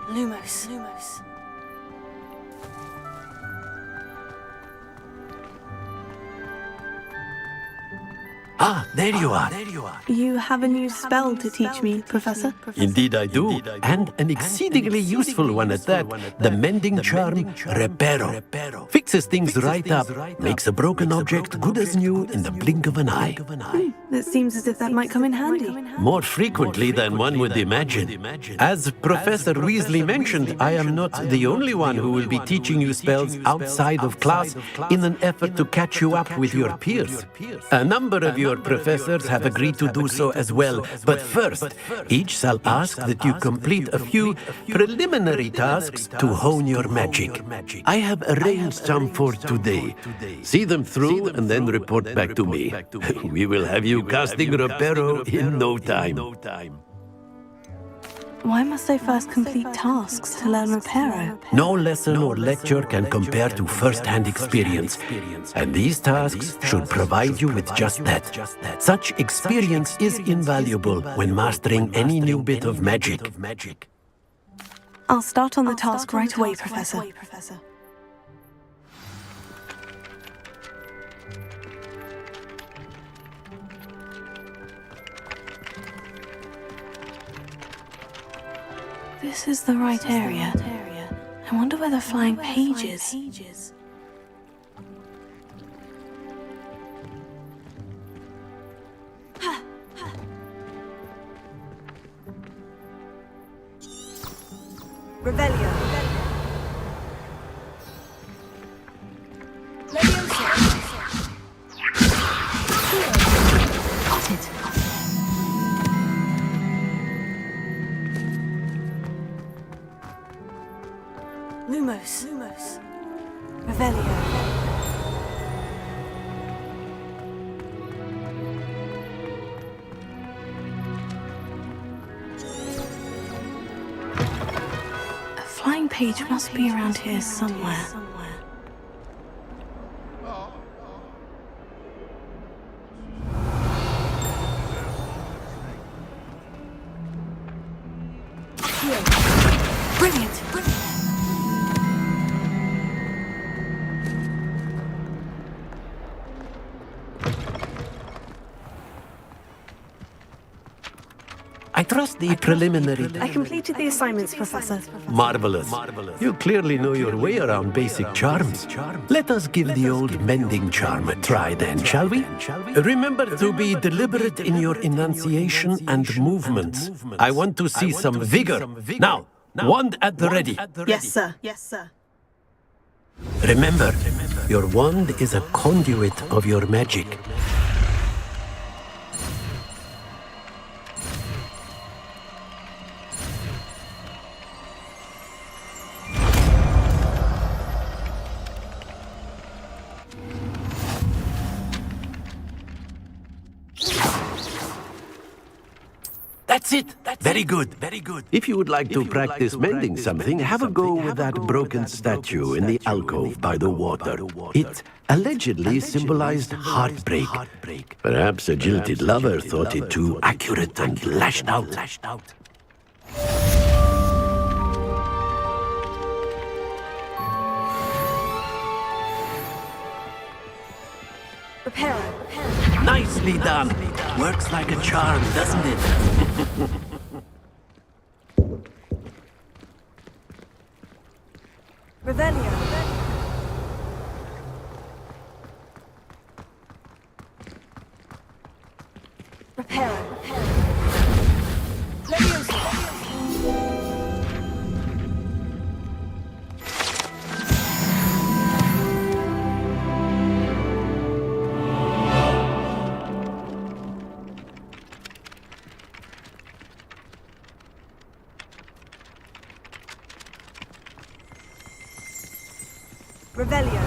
Lumos. Ah, there you are. You have a new spell to teach me, Professor? Indeed I do, and an exceedingly useful one at that. The mending charm, Reparo. Fixes things right up, makes a broken object good as new in the blink of an eye. It seems as if that might come in handy. More frequently than one would imagine. As Professor Weasley mentioned, I am not the only one who will be teaching you spells outside of class in an effort to catch you up with your peers. A number of your professors have agreed to do so as well, but first, each shall ask that you complete a few preliminary tasks to hone your magic. I have arranged some for today. See them through and then report back to me. We will have you casting Reparo in no time. Why must I first complete tasks to learn Reparo? No lesson or lecture can compare to first-hand experience, and these tasks should provide you with just that. Such experience is invaluable when mastering any new bit of magic. I'll start on the task right away, Professor. This is the right area. I wonder where the flying page is. Revelio. Lumos. Revelio. A flying page must be around here somewhere. Brilliant! I trust the preliminary... I completed the assignments, Professor. Marvelous. You clearly know your way around basic charms. Let us give the old mending charm a try then, shall we? Remember to be deliberate in your enunciation and movements. I want to see some vigor. Now, wand at the ready. Yes, sir. Yes, sir. Remember, your wand is a conduit of your magic. That's it. Very good. Very good. If you would like to practice mending something, have a go with that broken statue in the alcove by the water. It allegedly symbolized heartbreak. Perhaps a jilted lover thought it too accurate and lashed out. Reparo. Nicely done. Works like a charm, doesn't it? Revelio. Reparo. Leviosa. Revelio.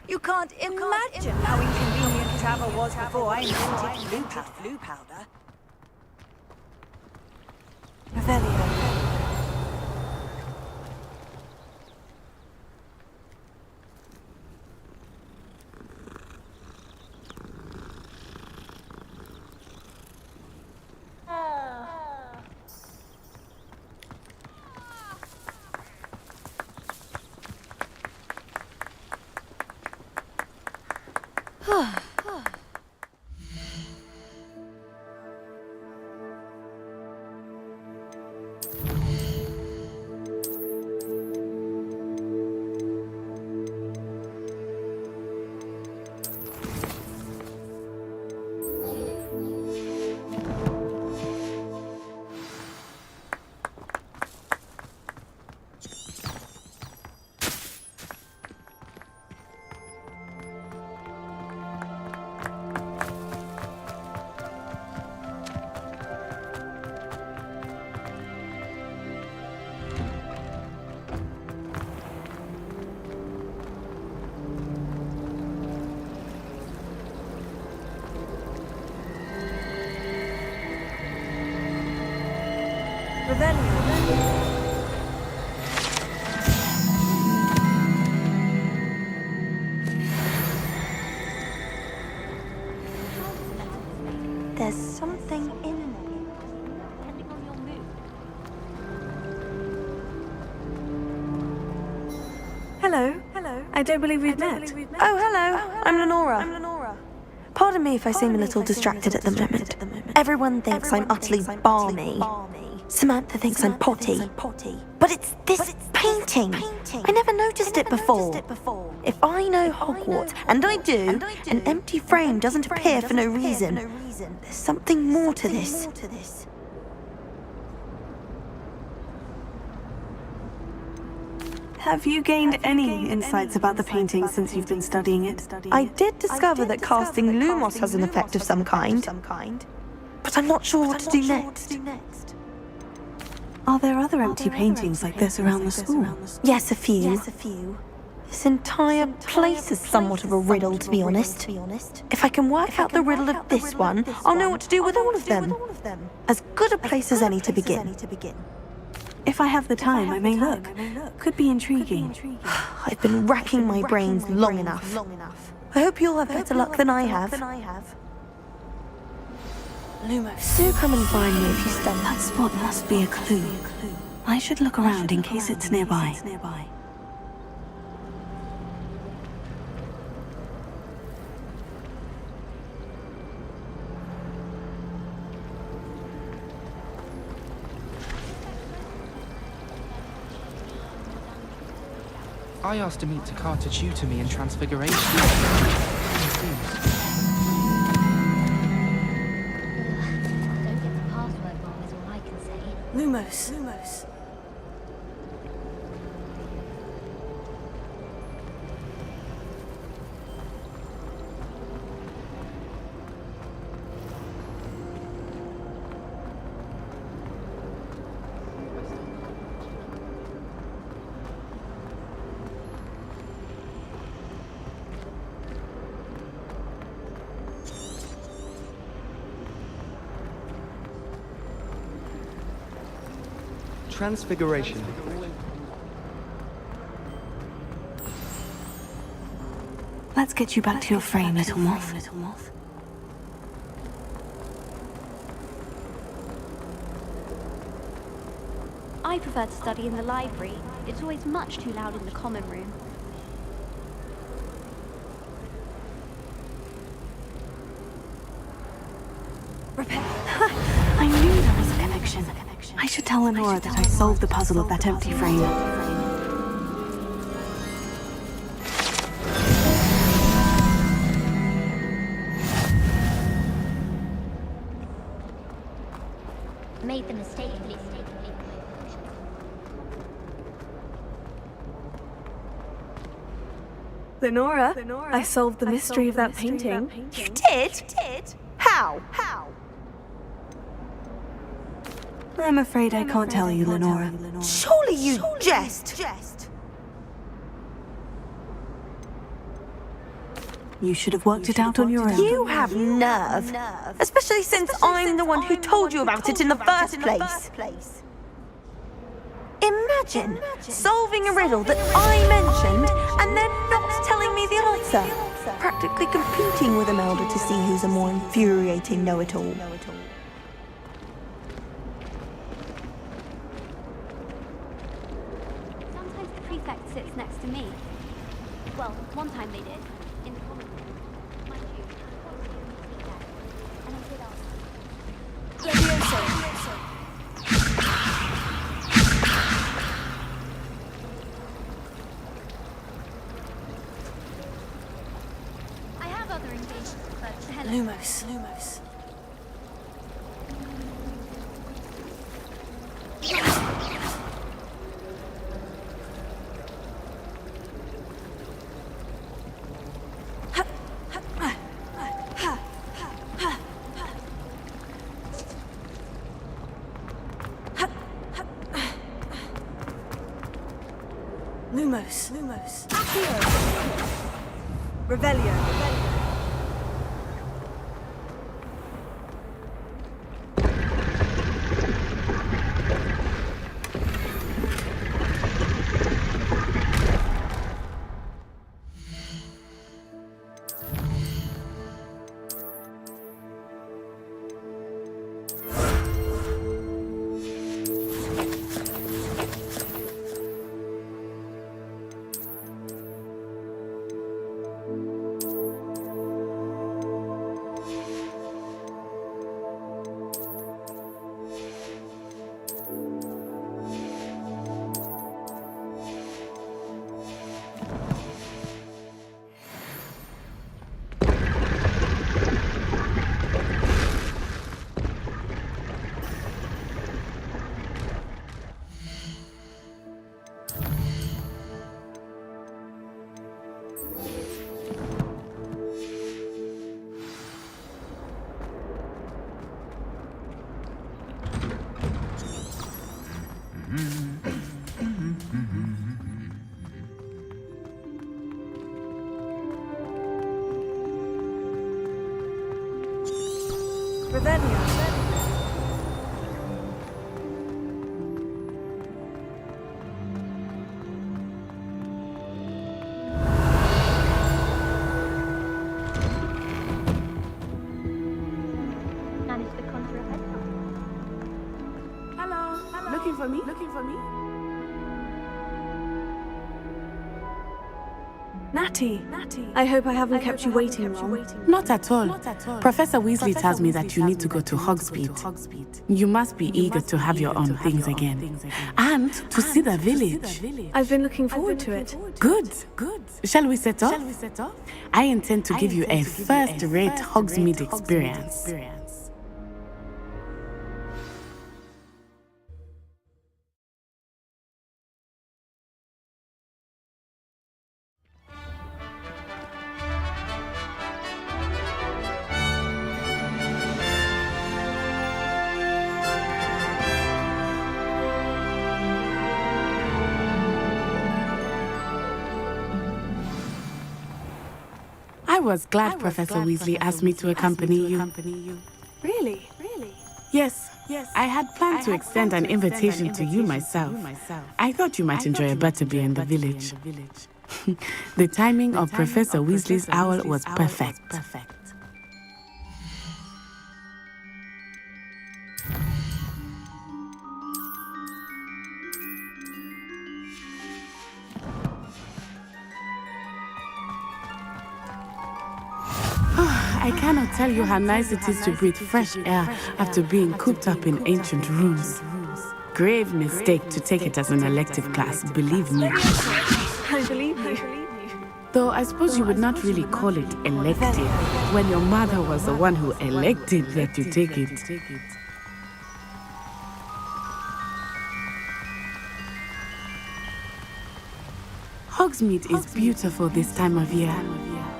You can't imagine how inconvenient travel was before I invented flu powder. Revelio. There's something in them. Hello. I don't believe we've met. Oh, hello. I'm Lenora. Pardon me if I seem a little distracted at the moment. Everyone thinks I'm utterly balmy. Samantha thinks I'm potty. But it's this painting. I never noticed it before. If I know Hogwarts, and I do, an empty frame doesn't appear for no reason. There's something more to this. Have you gained any insights about the painting since you've been studying it? I did discover that casting Lumos has an effect of some kind. But I'm not sure what to do next. Are there other empty paintings like this around the school? Yes, a few. This entire place is somewhat of a riddle, to be honest. If I can work out the riddle of this one, I'll know what to do with all of them. As good a place as any to begin. If I have the time, I may look. Could be intriguing. I've been racking my brains long enough. I hope you'll have better luck than I have. Lumos, do come and find me if you stumble. That spot must be a clue. I should look around in case it's nearby. I asked Amit Takar to tutor me in Transfiguration. Lumos. Transfiguration. Let's get you back to your frame, little moth. I prefer to study in the library. It's always much too loud in the common room. I knew there was a connection. I should tell Lenora that I solved the puzzle of that empty frame. Made the mistake. Lenora, I solved the mystery of that painting. You did? How? I'm afraid I can't tell you, Lenora. Surely you jest. You should have worked it out on your own. You have nerve. Especially since I'm the one who told you about it in the first place. Imagine solving a riddle that I mentioned and then not telling me the answer. Practically competing with Imelda to see who's a more infuriating know-it-all. Sometimes the prefect sits next to me. Well, one time they did. In the common room. Mind you, and I did ask. I have other engagements, but hello. Lumos. Lumos. Revelio. Natty, I hope I haven't kept you waiting long. Not at all. Professor Weasley tells me that you need to go to Hogsmeade. You must be eager to have your own things again. And to see the village. I've been looking forward to it. Good. Shall we set off? I intend to give you a first-rate Hogsmeade experience. I was glad Professor Weasley asked me to accompany you. Really? Yes. I had planned to extend an invitation to you myself. I thought you might enjoy a butterbeer in the village. The timing of Professor Weasley's owl was perfect. I cannot tell you how nice it is to breathe fresh air after being cooped up in ancient rooms. Grave mistake to take it as an elective class, believe me. I believe you. Though I suppose you would not really call it elective when your mother was the one who elected that you take it. Hogsmeade is beautiful this time of year.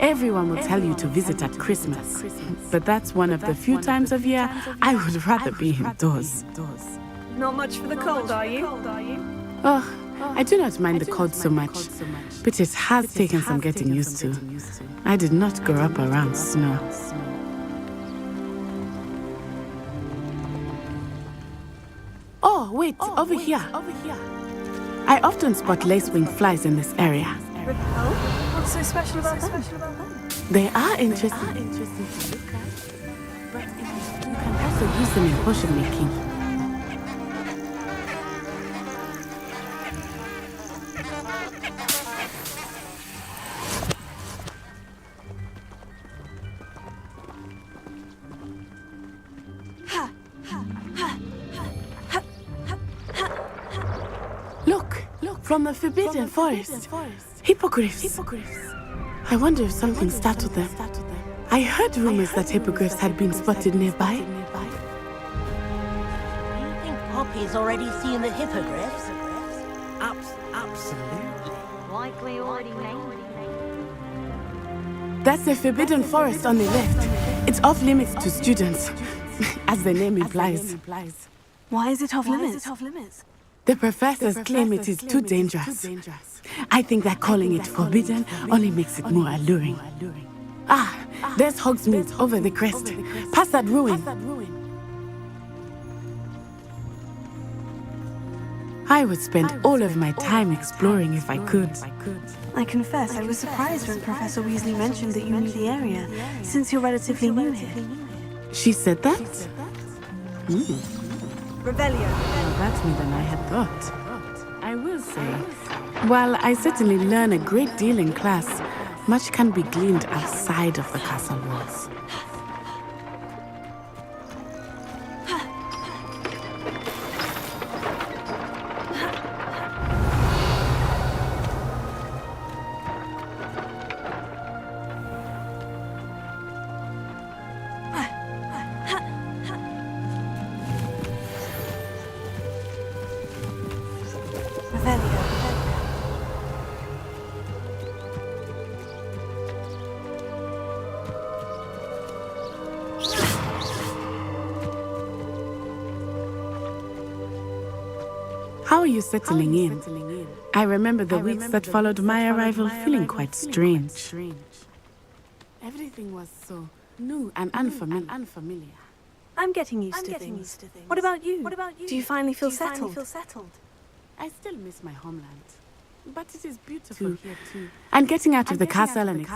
Everyone will tell you to visit at Christmas, but that's one of the few times of year I would rather be indoors. Not much for the cold, are you? Oh, I do not mind the cold so much, but it has taken some getting used to. I did not grow up around snow. Oh, wait, over here. I often spot lacewing flies in this area. Oh? What's so special about them? They are interesting to look at, but you can also use them in potion making. Look, from the Forbidden Forest. Hippogriffs. I wonder if something startled them. I heard rumors that hippogriffs had been spotted nearby. Do you think Poppy's already seen the hippogriffs? Absolutely. Likely already named. That's the Forbidden Forest on the left. It's off limits to students, as the name implies. Why is it off limits? The professors claim it is too dangerous. I think that calling it forbidden only makes it more alluring. Ah, there's Hogsmeade over the crest. Past that ruin. I would spend all of my time exploring if I could. I confess I was surprised when Professor Weasley mentioned that you knew the area, since you're relatively new here. She said that? Revelio. More about me than I had thought. I will say, while I certainly learn a great deal in class, much can be gleaned outside of the castle walls. How are you settling in? I remember the weeks that followed my arrival feeling quite strange. Everything was so new and unfamiliar. I'm getting used to things. What about you? Do you finally feel settled? I still miss my homeland, but it is beautiful here too. And getting out of the castle and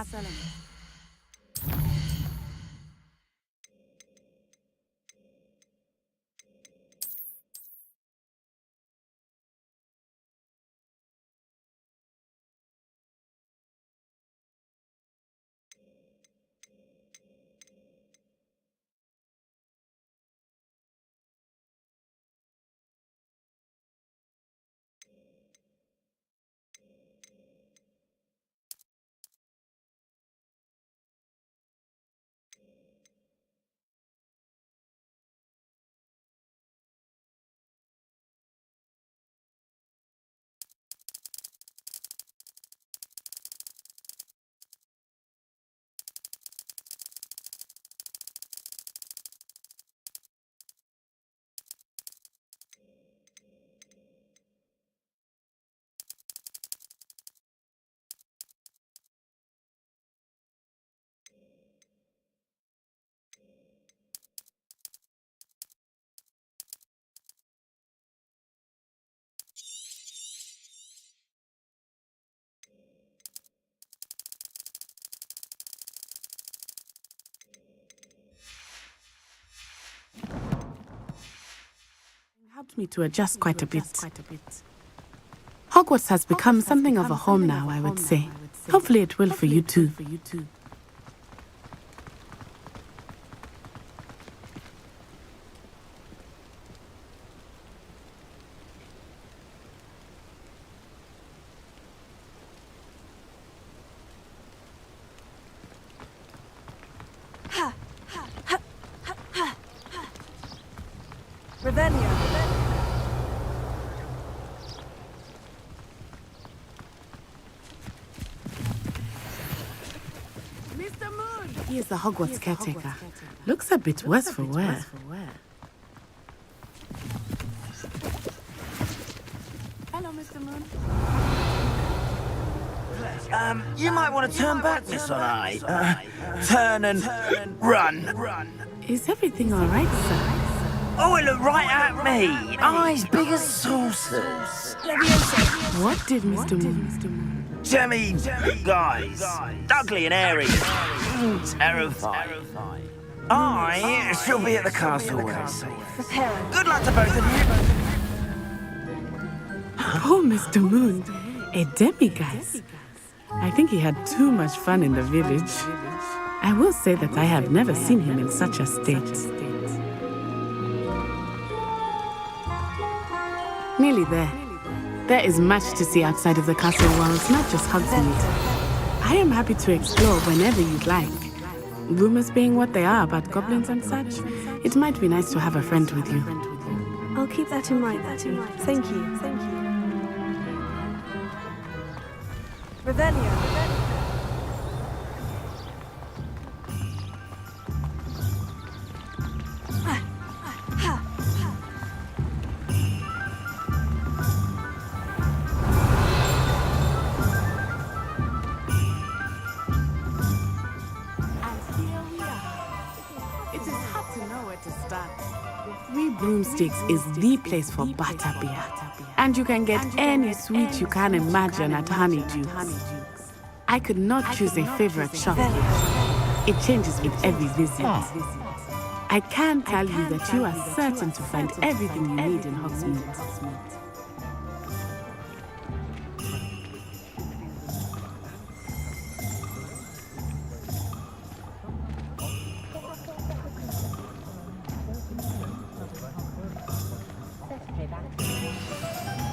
me to adjust quite a bit. Hogwarts has become something of a home now, I would say. Hopefully it will for you too. Ravenna. Mr. Moon! He is the Hogwarts caretaker. Looks a bit worse for wear. Hello, Mr. Moon. You might want to turn back, Miss Eye. Turn and run. Is everything all right, sir? Oh, it looked right at me. Eyes big as saucers. What did Mr. Moon? Jemmy guys. Ugly and airy. Terrifying. I shall be at the castle when it's safe. Good luck to both of you. Poor Mr. Moon. A demiguise. I think he had too much fun in the village. I will say that I have never seen him in such a state. Nearly there. There is much to see outside of the castle walls, not just Hogsmeade. I am happy to explore whenever you'd like. Rumors being what they are about goblins and such, it might be nice to have a friend with you. I'll keep that in mind, Betty. Thank you. Ravenna. Broomsticks is the place for butterbeer. And you can get any sweet you can imagine at Honeydew. I could not choose a favorite shop. It changes with every visit. I can tell you that you are certain to find everything you need in Hogsmeade.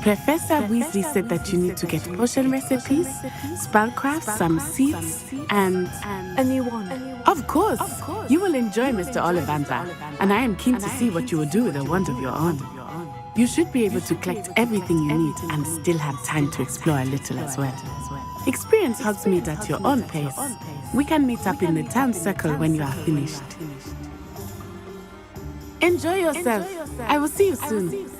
Professor Weasley said that you need to get potion recipes, spellcraft, some seeds, and a new one. Of course! You will enjoy Mr. Ollivander, and I am keen to see what you will do with a wand of your own. You should be able to collect everything you need and still have time to explore a little as well. Experience Hogsmeade at your own pace. We can meet up in the town circle when you are finished. Enjoy yourself. I will see you soon.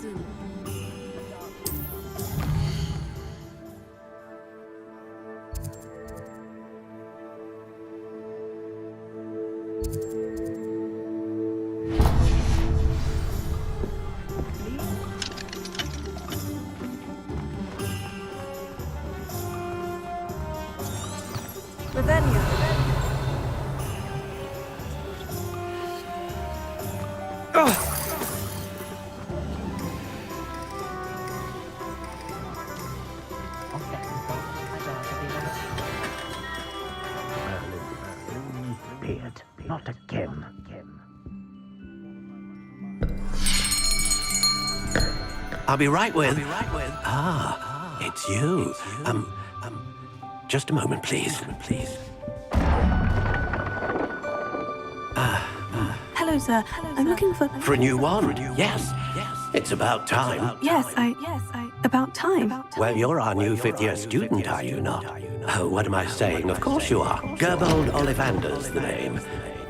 Not again. I'll be right with. Ah, it's you. Just a moment, please. Hello, sir. I'm looking for a new wand. Yes. It's about time. Yes, about time. Well, you're our new fifth-year student, are you not? Oh, what am I saying? Of course you are. Gerbold Ollivander's the name.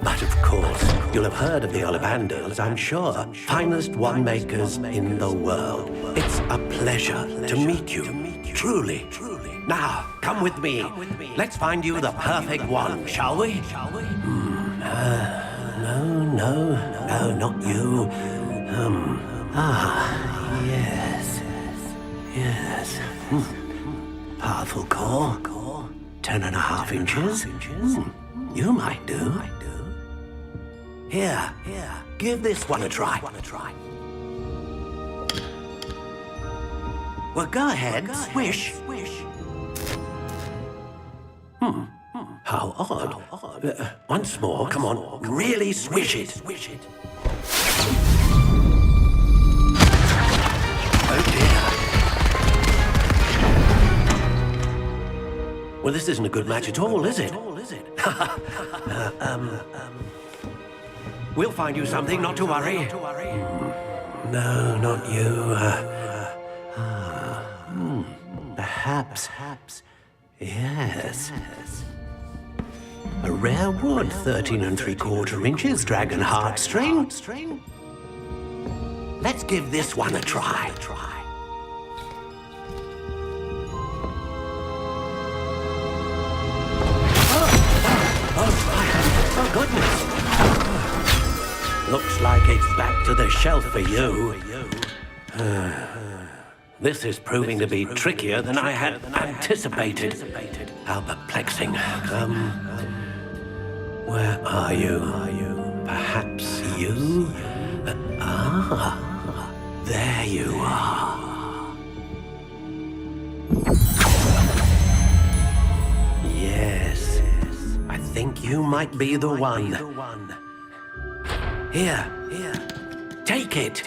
But of course, you'll have heard of the Ollivanders, I'm sure. Finest wand makers in the world. It's a pleasure to meet you. Truly. Now, come with me. Let's find you the perfect wand, shall we? No, not you. Yes. Powerful core. 10.5 inches. You might do. Here. Give this one a try. Well, go ahead, swish. How odd. Once more, come on, really swish it. Oh dear. Well, this isn't a good match at all, is it? We'll find you something, not to worry. No, not you. Perhaps. Yes. A rare wood, 13 3/4 inches, dragon heartstring. Let's give this one a try. Oh, goodness. Looks like it's back to the shelf for you. This is proving to be trickier than I had anticipated. How perplexing. Where are you? Perhaps you? There you are. Yes, I think you might be the one. Here, take it.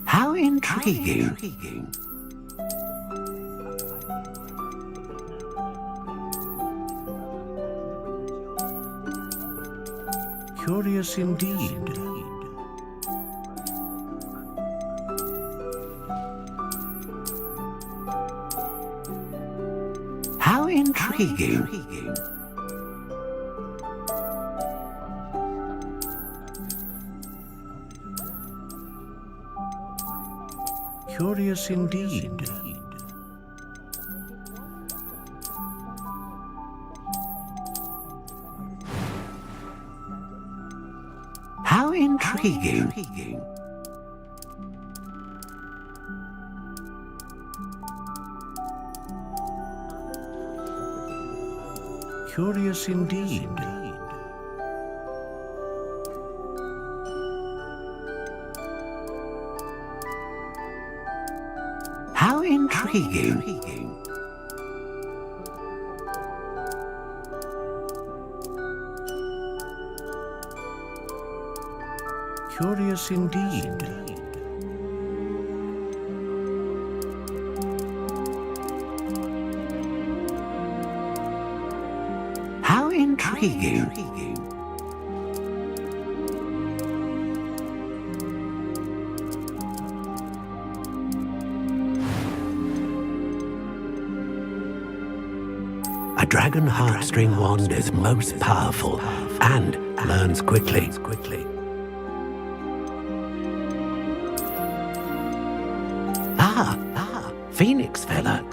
How intriguing. Curious indeed. How intriguing. Curious indeed. How intriguing. Curious indeed. How intriguing. Curious indeed. How intriguing. A dragon heartstring wand is most powerful and learns quickly. Phoenix feather.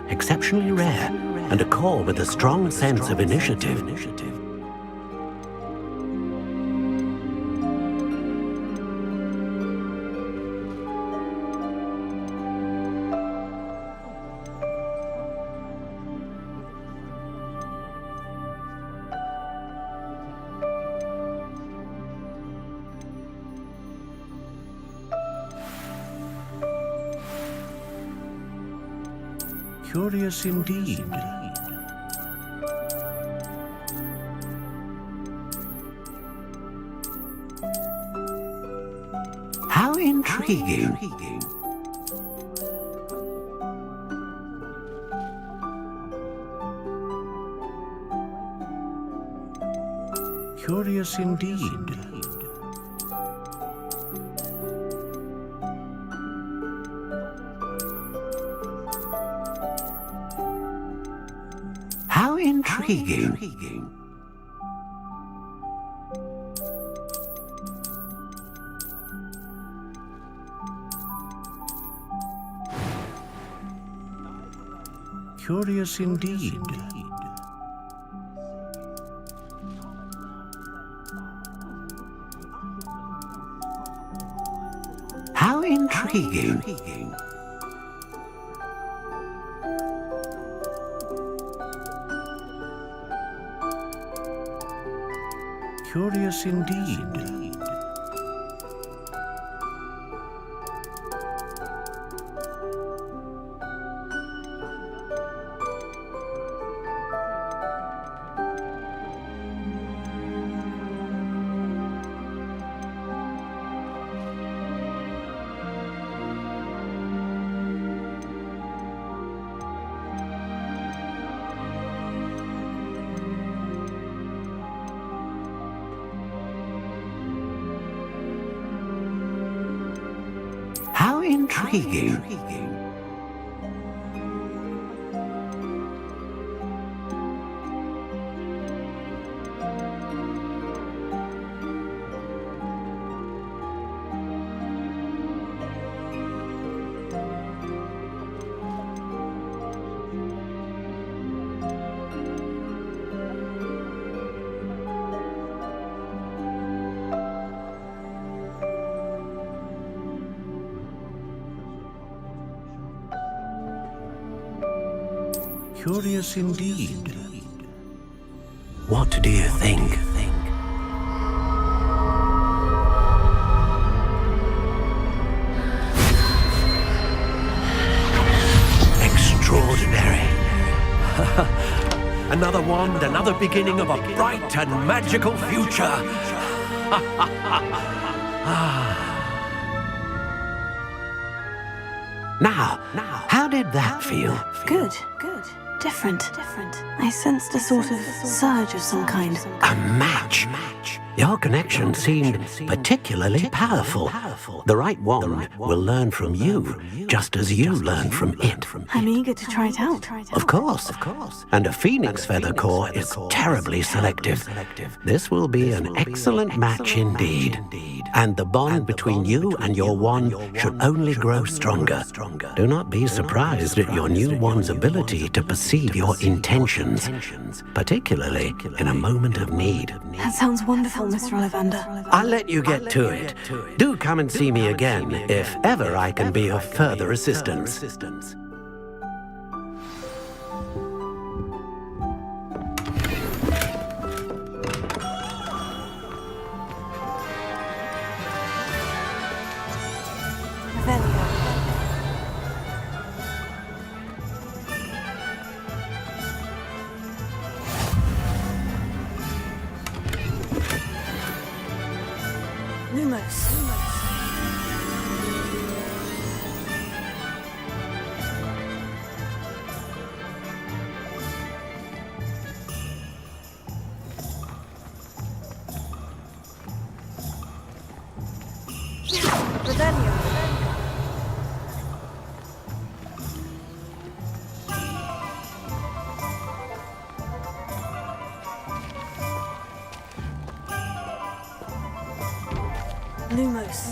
Exceptionally rare, and a core with a strong sense of initiative. Curious indeed. How intriguing. Curious indeed. How intriguing. Curious indeed. How intriguing. Curious indeed. How intriguing. Curious indeed. What do you think? Extraordinary. Another wand, another beginning of a bright and magical future. Now, how did that feel? Good. Different. I sensed a sort of surge of some kind. A match. Your connection seemed particularly powerful. The right wand will learn from you, just as you learn from it. I'm eager to try it out. Of course. And a phoenix feather core is terribly selective. This will be an excellent match indeed. And the bond between you and your wand should only grow stronger. Do not be surprised at your new wand's ability to perceive your intentions, particularly in a moment of need. That sounds wonderful, Mr. Ollivander. I'll let you get to it. Do come and see me again if ever I can be of further assistance. Lumos.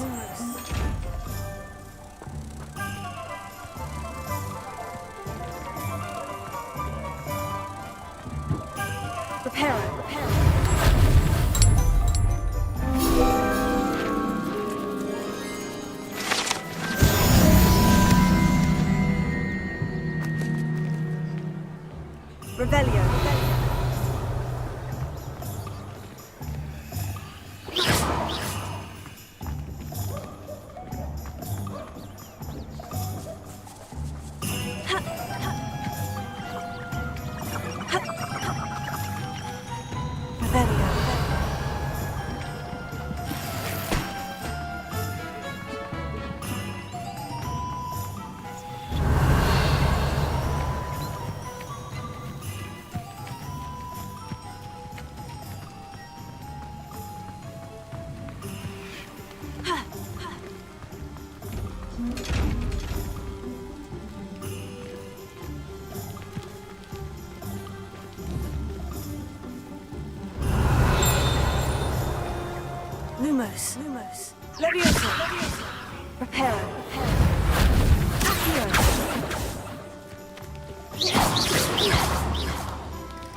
Lumos. Leviosa. Reparo. Protego.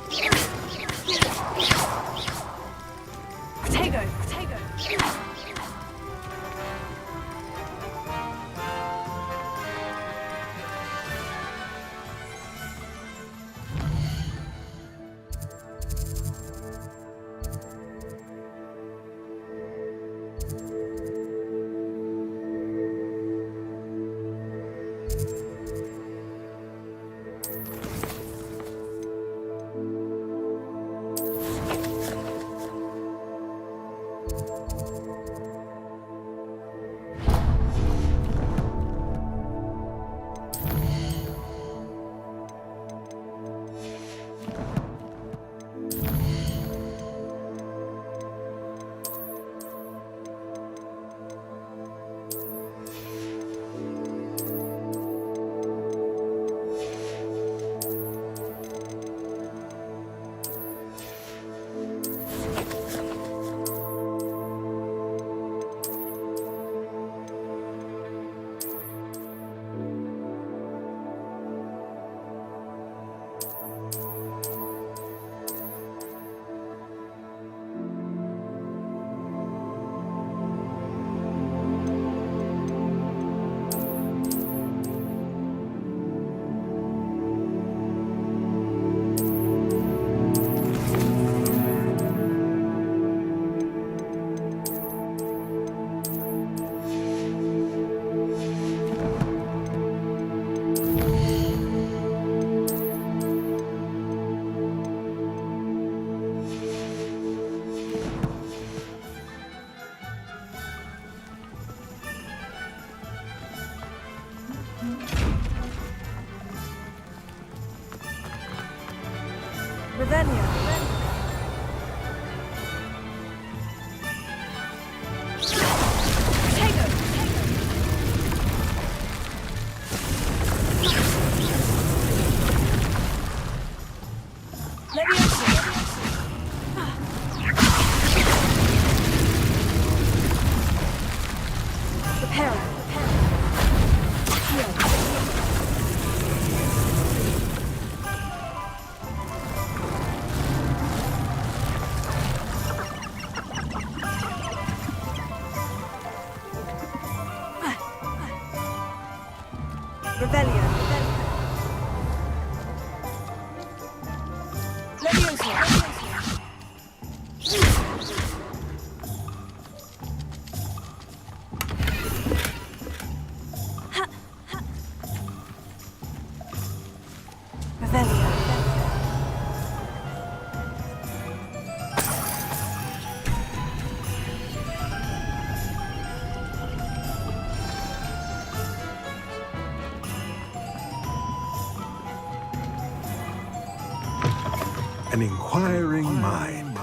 An inquiring mind.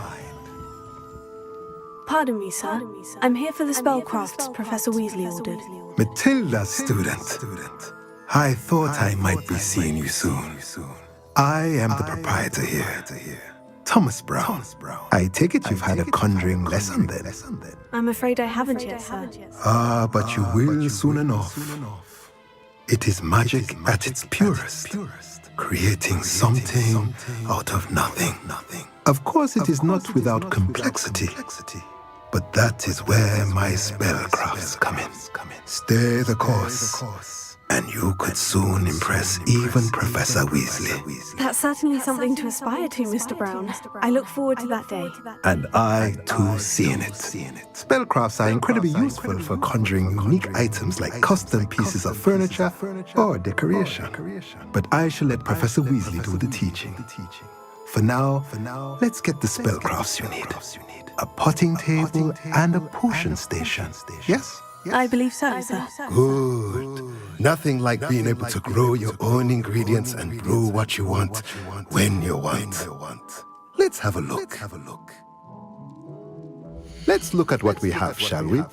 Pardon me, sir. I'm here for the spellcrafts Professor Weasley ordered. Matilda, student. I thought I might be seeing you soon. I am the proprietor here. Thomas Brown. I take it you've had a conjuring lesson then? I'm afraid I haven't yet, sir. Ah, but you will soon enough. It is magic at its purest, creating something out of nothing. Of course, it is not without complexity, but that is where my spellcrafts come in. Stay the course, and you could soon impress even Professor Weasley. That's certainly something to aspire to, Mr. Brown. I look forward to that day. And I, too, see in it. Spellcrafts are incredibly useful for conjuring unique items like custom pieces of furniture or decoration. But I shall let Professor Weasley do the teaching. For now, let's get the spellcrafts you need. A potting table and a potion station. Yes? I believe so, sir. Good. Nothing like being able to grow your own ingredients and brew what you want when you want. Let's have a look. Let's look at what we have, shall we?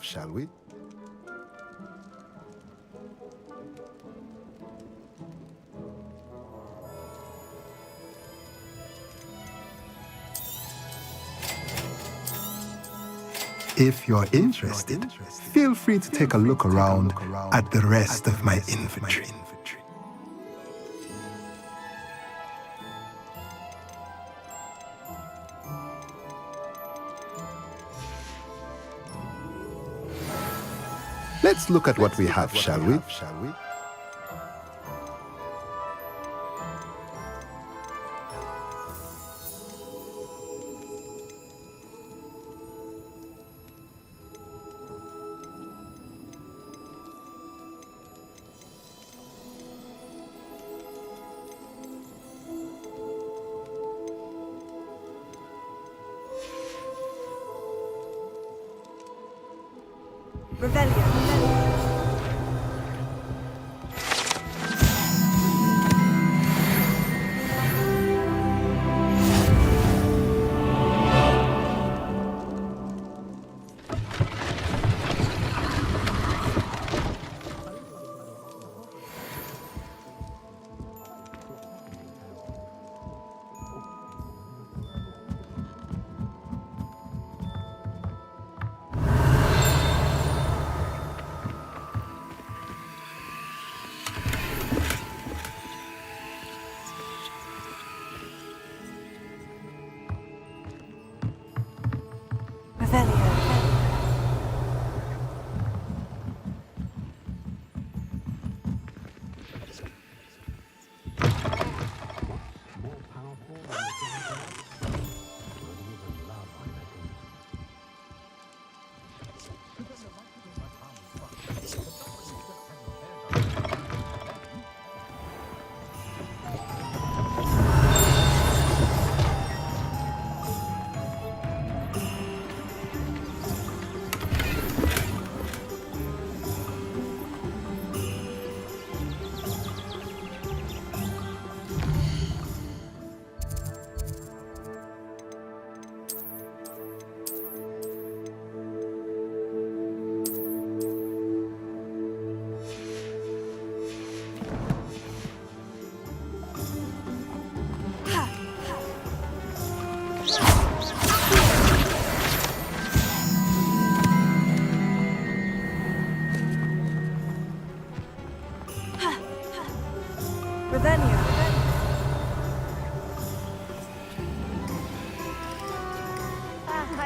If you're interested, feel free to take a look around at the rest of my inventory. Let's look at what we have, shall we?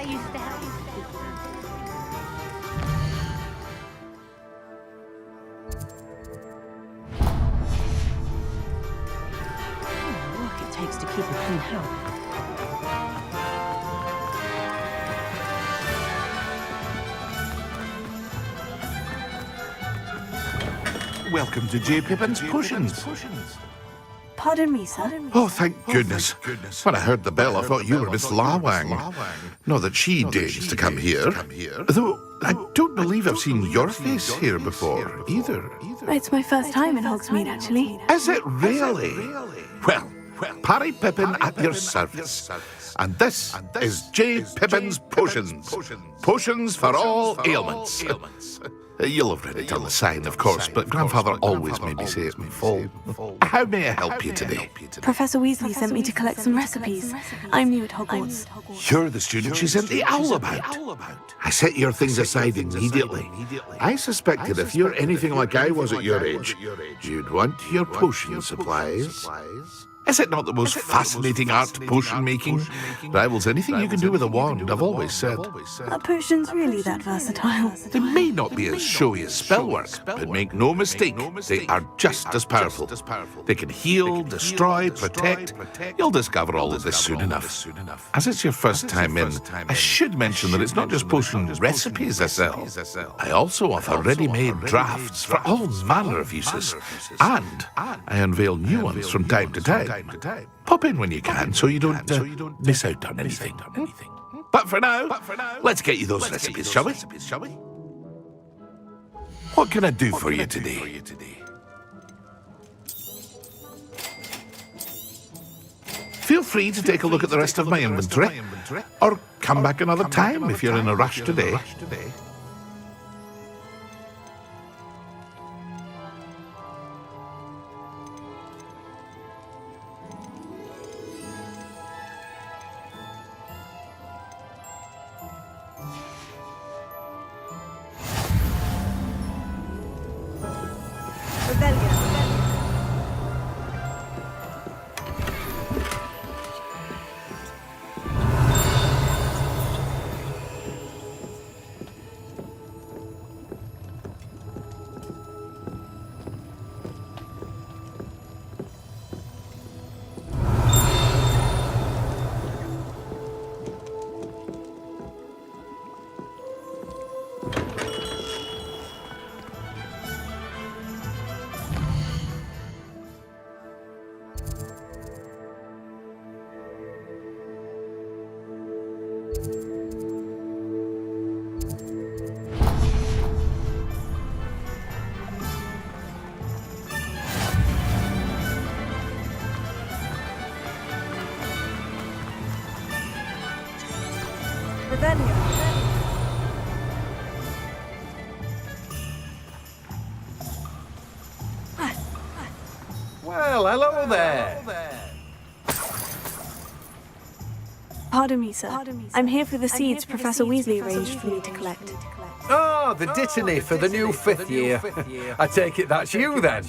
I used to help. Work it takes to keep a clean house. Welcome to J. Pippin's Potions. Pardon me, sir. Oh, thank goodness. When I heard the bell, I thought you were Miss Lawang. Not that she deigns to come here. Though I don't believe I've seen your face here before, either. It's my first time in Hogsmeade, actually. Is it really? Well, Parry Pippin at your service. And this is J. Pippin's Potions. Potions for all ailments. You'll have read it on the sign, of course, but Grandfather always made me say it in full. How may I help you today? Professor Weasley sent me to collect some recipes. I'm new at Hogwarts. You're the student she sent the owl about. I set your things aside immediately. I suspected if you're anything like I was at your age, you'd want your potion supplies. Is it not the most fascinating art, potion making? Rivals anything you can do with a wand, I've always said. Are potions really that versatile? They may not be as showy as spellwork, but make no mistake, they are just as powerful. They can heal, destroy, protect. You'll discover all of this soon enough. As it's your first time in, I should mention that it's not just potion recipes I sell. I also offer ready-made drafts for all manner of uses. And I unveil new ones from time to time. Pop in when you can so you don't miss out on anything. But for now, let's get you those recipes, shall we? What can I do for you today? Feel free to take a look at the rest of my inventory, or come back another time if you're in a rush today. Well, hello there. Pardon me, sir. I'm here for the seeds Professor Weasley arranged for me to collect. Oh, the dittany for the new 5th year. I take it that's you then.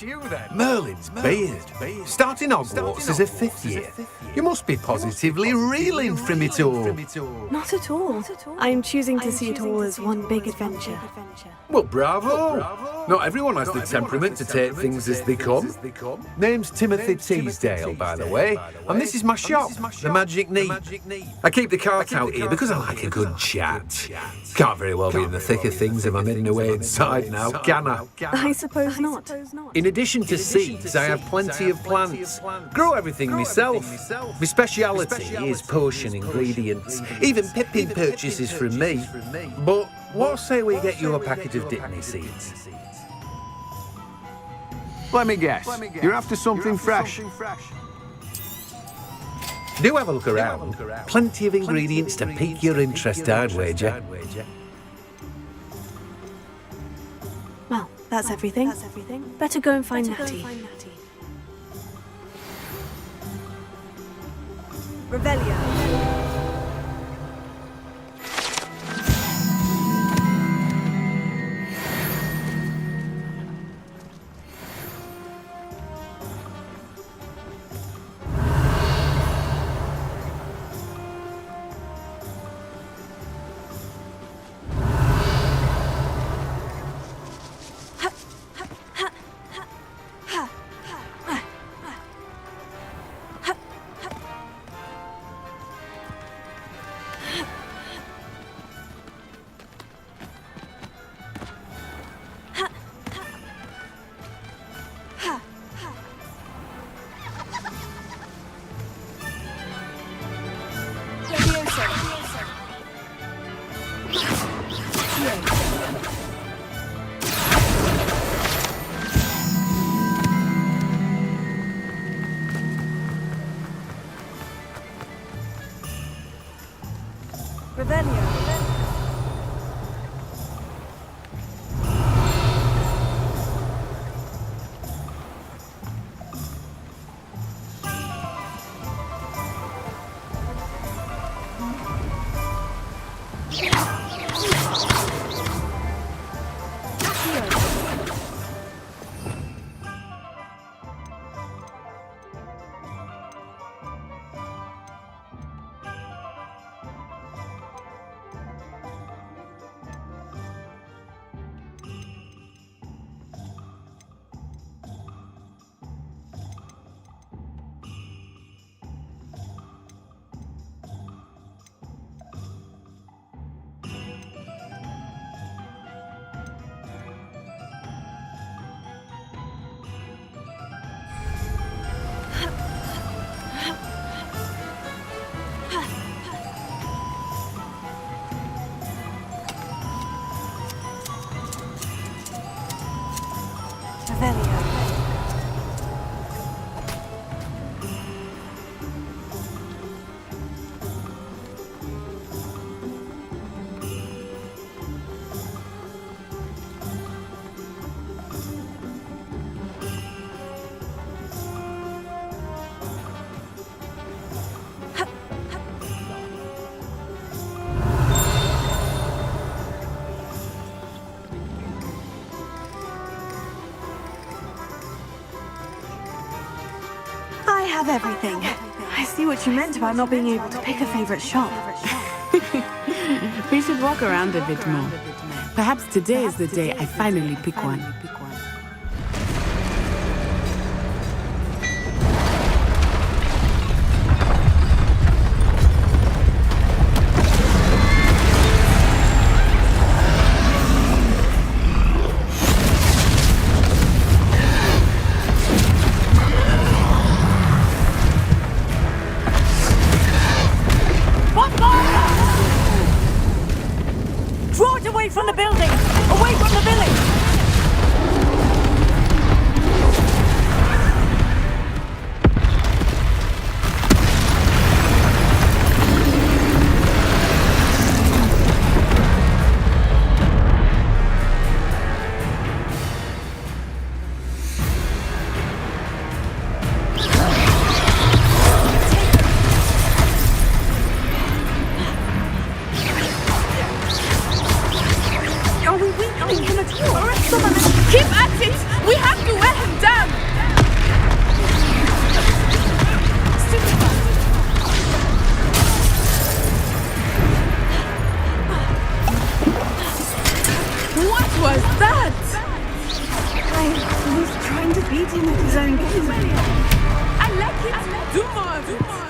Merlin's beard. Starting Hogwarts as a 5th year. You must be positively reeling from it all. Not at all. I'm choosing to see it all as one big adventure. Well, bravo. Not everyone has the temperament to take things as they come. Name's Timothy Teasdale, by the way, and this is my shop, the Magic Neat. I keep the cart out here because I like a good chat. Can't very well be in the thick of things if I'm heading away inside now, can I? I suppose not. In addition to seeds, I have plenty of plants. Grow everything myself. My speciality is potion ingredients. Even Pippin purchases from me. But what say we get you a packet of dittany seeds? Let me guess. You're after something fresh. Do have a look around. Plenty of ingredients to pique your interest, I'd wager. Well, that's everything. Better go and find Natty. Revelio. I have everything. I see what you meant about not being able to pick a favorite shop. We should walk around a bit more. Perhaps today is the day I finally pick one. Draw it away from the building! Away from the village! Keep at it! We have to wear him down! What was that? I was trying to beat him at his own game. I like it! Do more! Do more!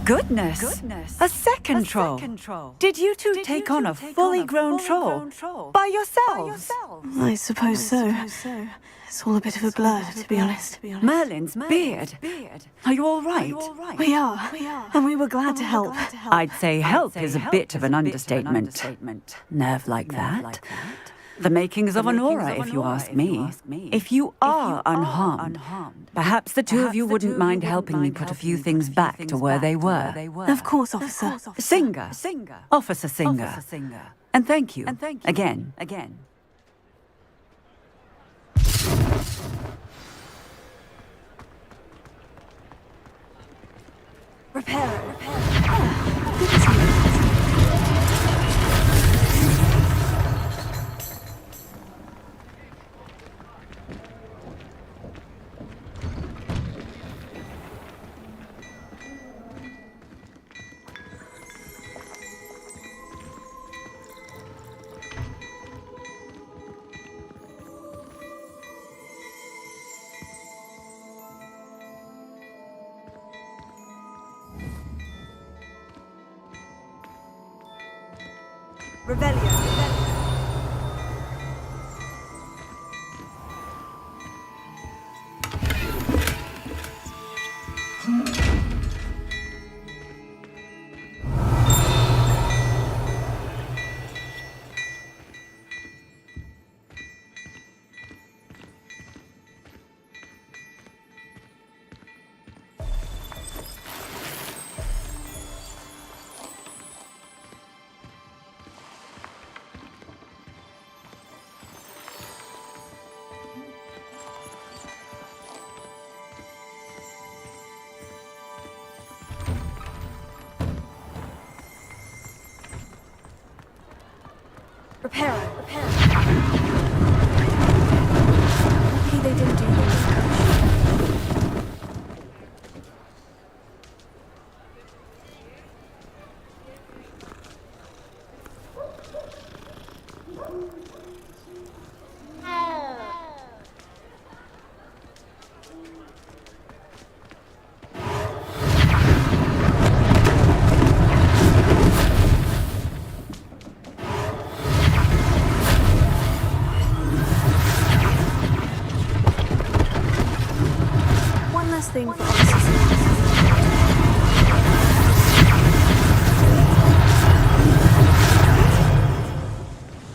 Goodness! A second troll. Did you two take on a fully grown troll by yourselves? I suppose so. It's all a bit of a blur, to be honest. Merlin's beard. Are you all right? We are. And we were glad to help. I'd say help is a bit of an understatement. Nerve like that. The makings of an aura, if you ask me. If you are unharmed, perhaps the two of you wouldn't mind helping me put a few things back to where they were. Of course, officer. Singer. Officer Singer. And thank you. Again. Repairer. Lucky they didn't do this. Thing for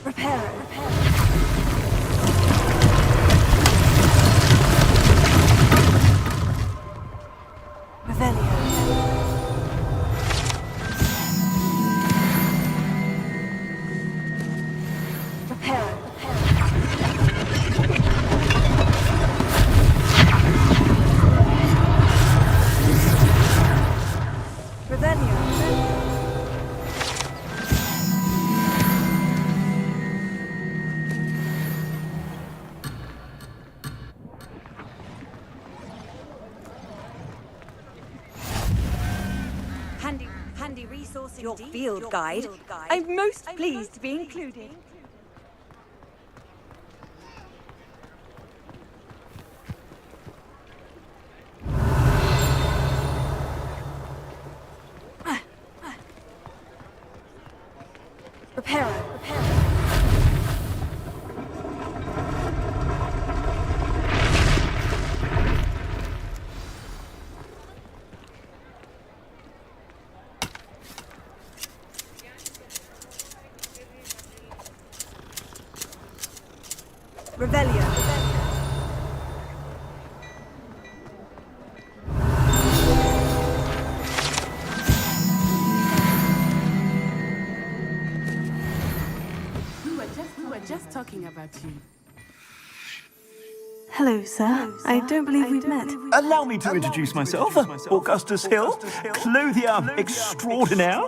Repairer. Handy resource indeed. Your field guide. I'm most pleased to be included. Repairer. Revelio. We were just talking about you. Hello, sir. I don't believe we've met. Allow me to introduce myself. Augustus Hill, clothier extraordinaire.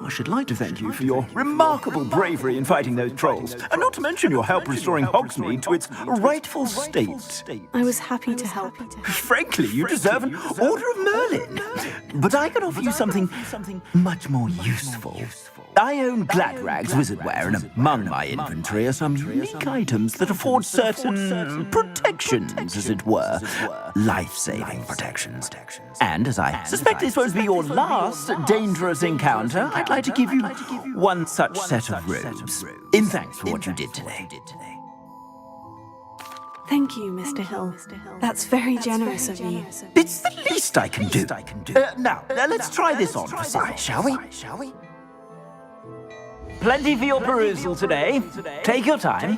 I should like to thank you for your remarkable bravery in fighting those trolls, and not to mention your help restoring Hogsmeade to its rightful state. I was happy to help. Frankly, you deserve an Order of Merlin. But I can offer you something much more useful. I own Gladrag's wizardware, and among my inventory are some unique items that afford certain protections, as it were. Life-saving protections. And as I suspect this won't be your last dangerous encounter, I'd like to give you one such set of robes, in thanks for what you did today. Thank you, Mr. Hill. That's very generous of you. It's the least I can do. Now, let's try this on for size, shall we? Plenty for your perusal today. Take your time.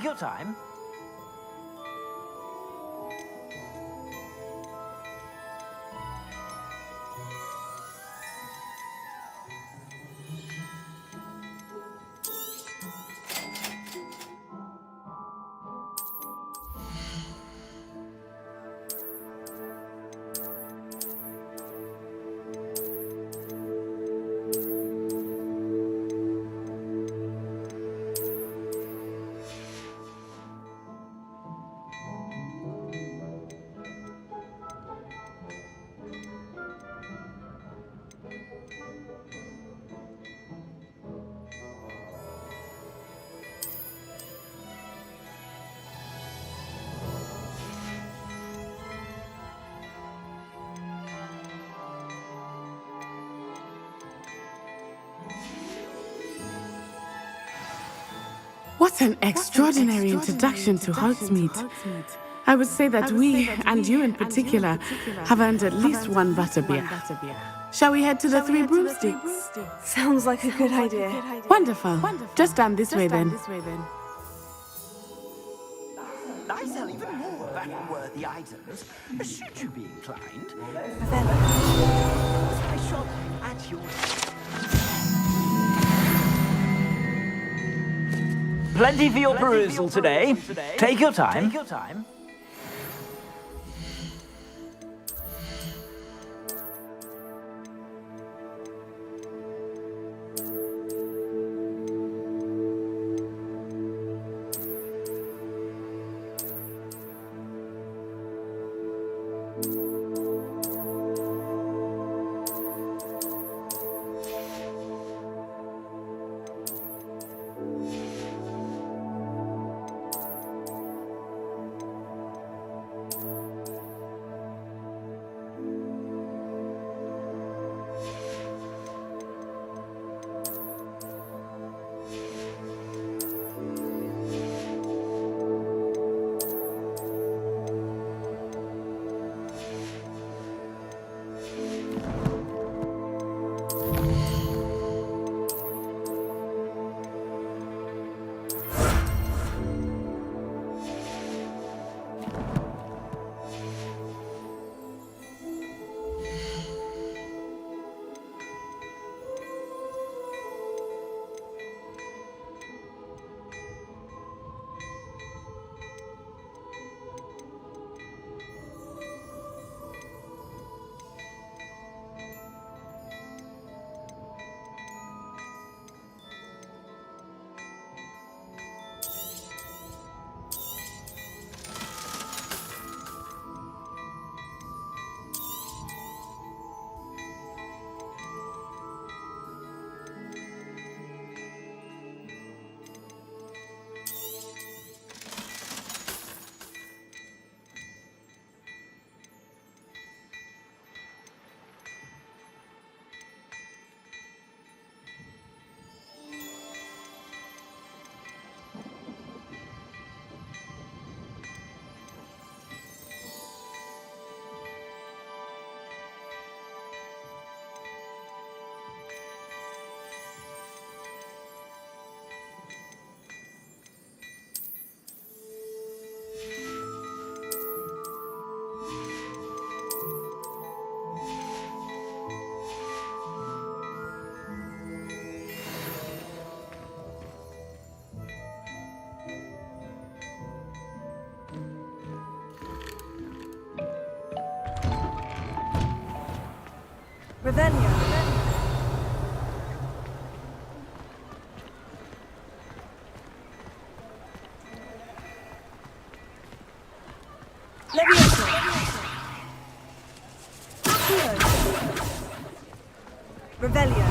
What an extraordinary introduction to Hogsmeade. I would say that we, and you in particular, have earned at least one butterbeer. Shall we head to the Three Broomsticks? Sounds like a good idea. Wonderful. Just down this way then. I sell even more battle-worthy items, should you be inclined. I shop at your... Plenty for your perusal today. Take your time. Revelio. Revelio.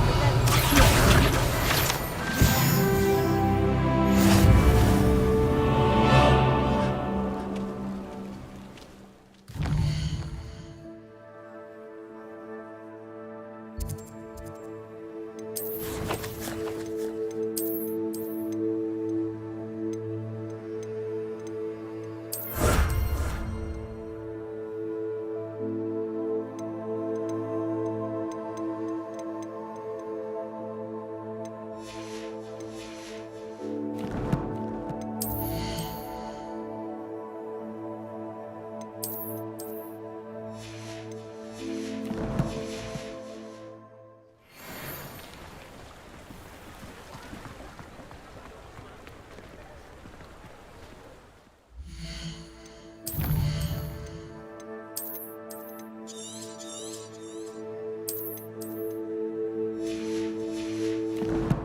Bye.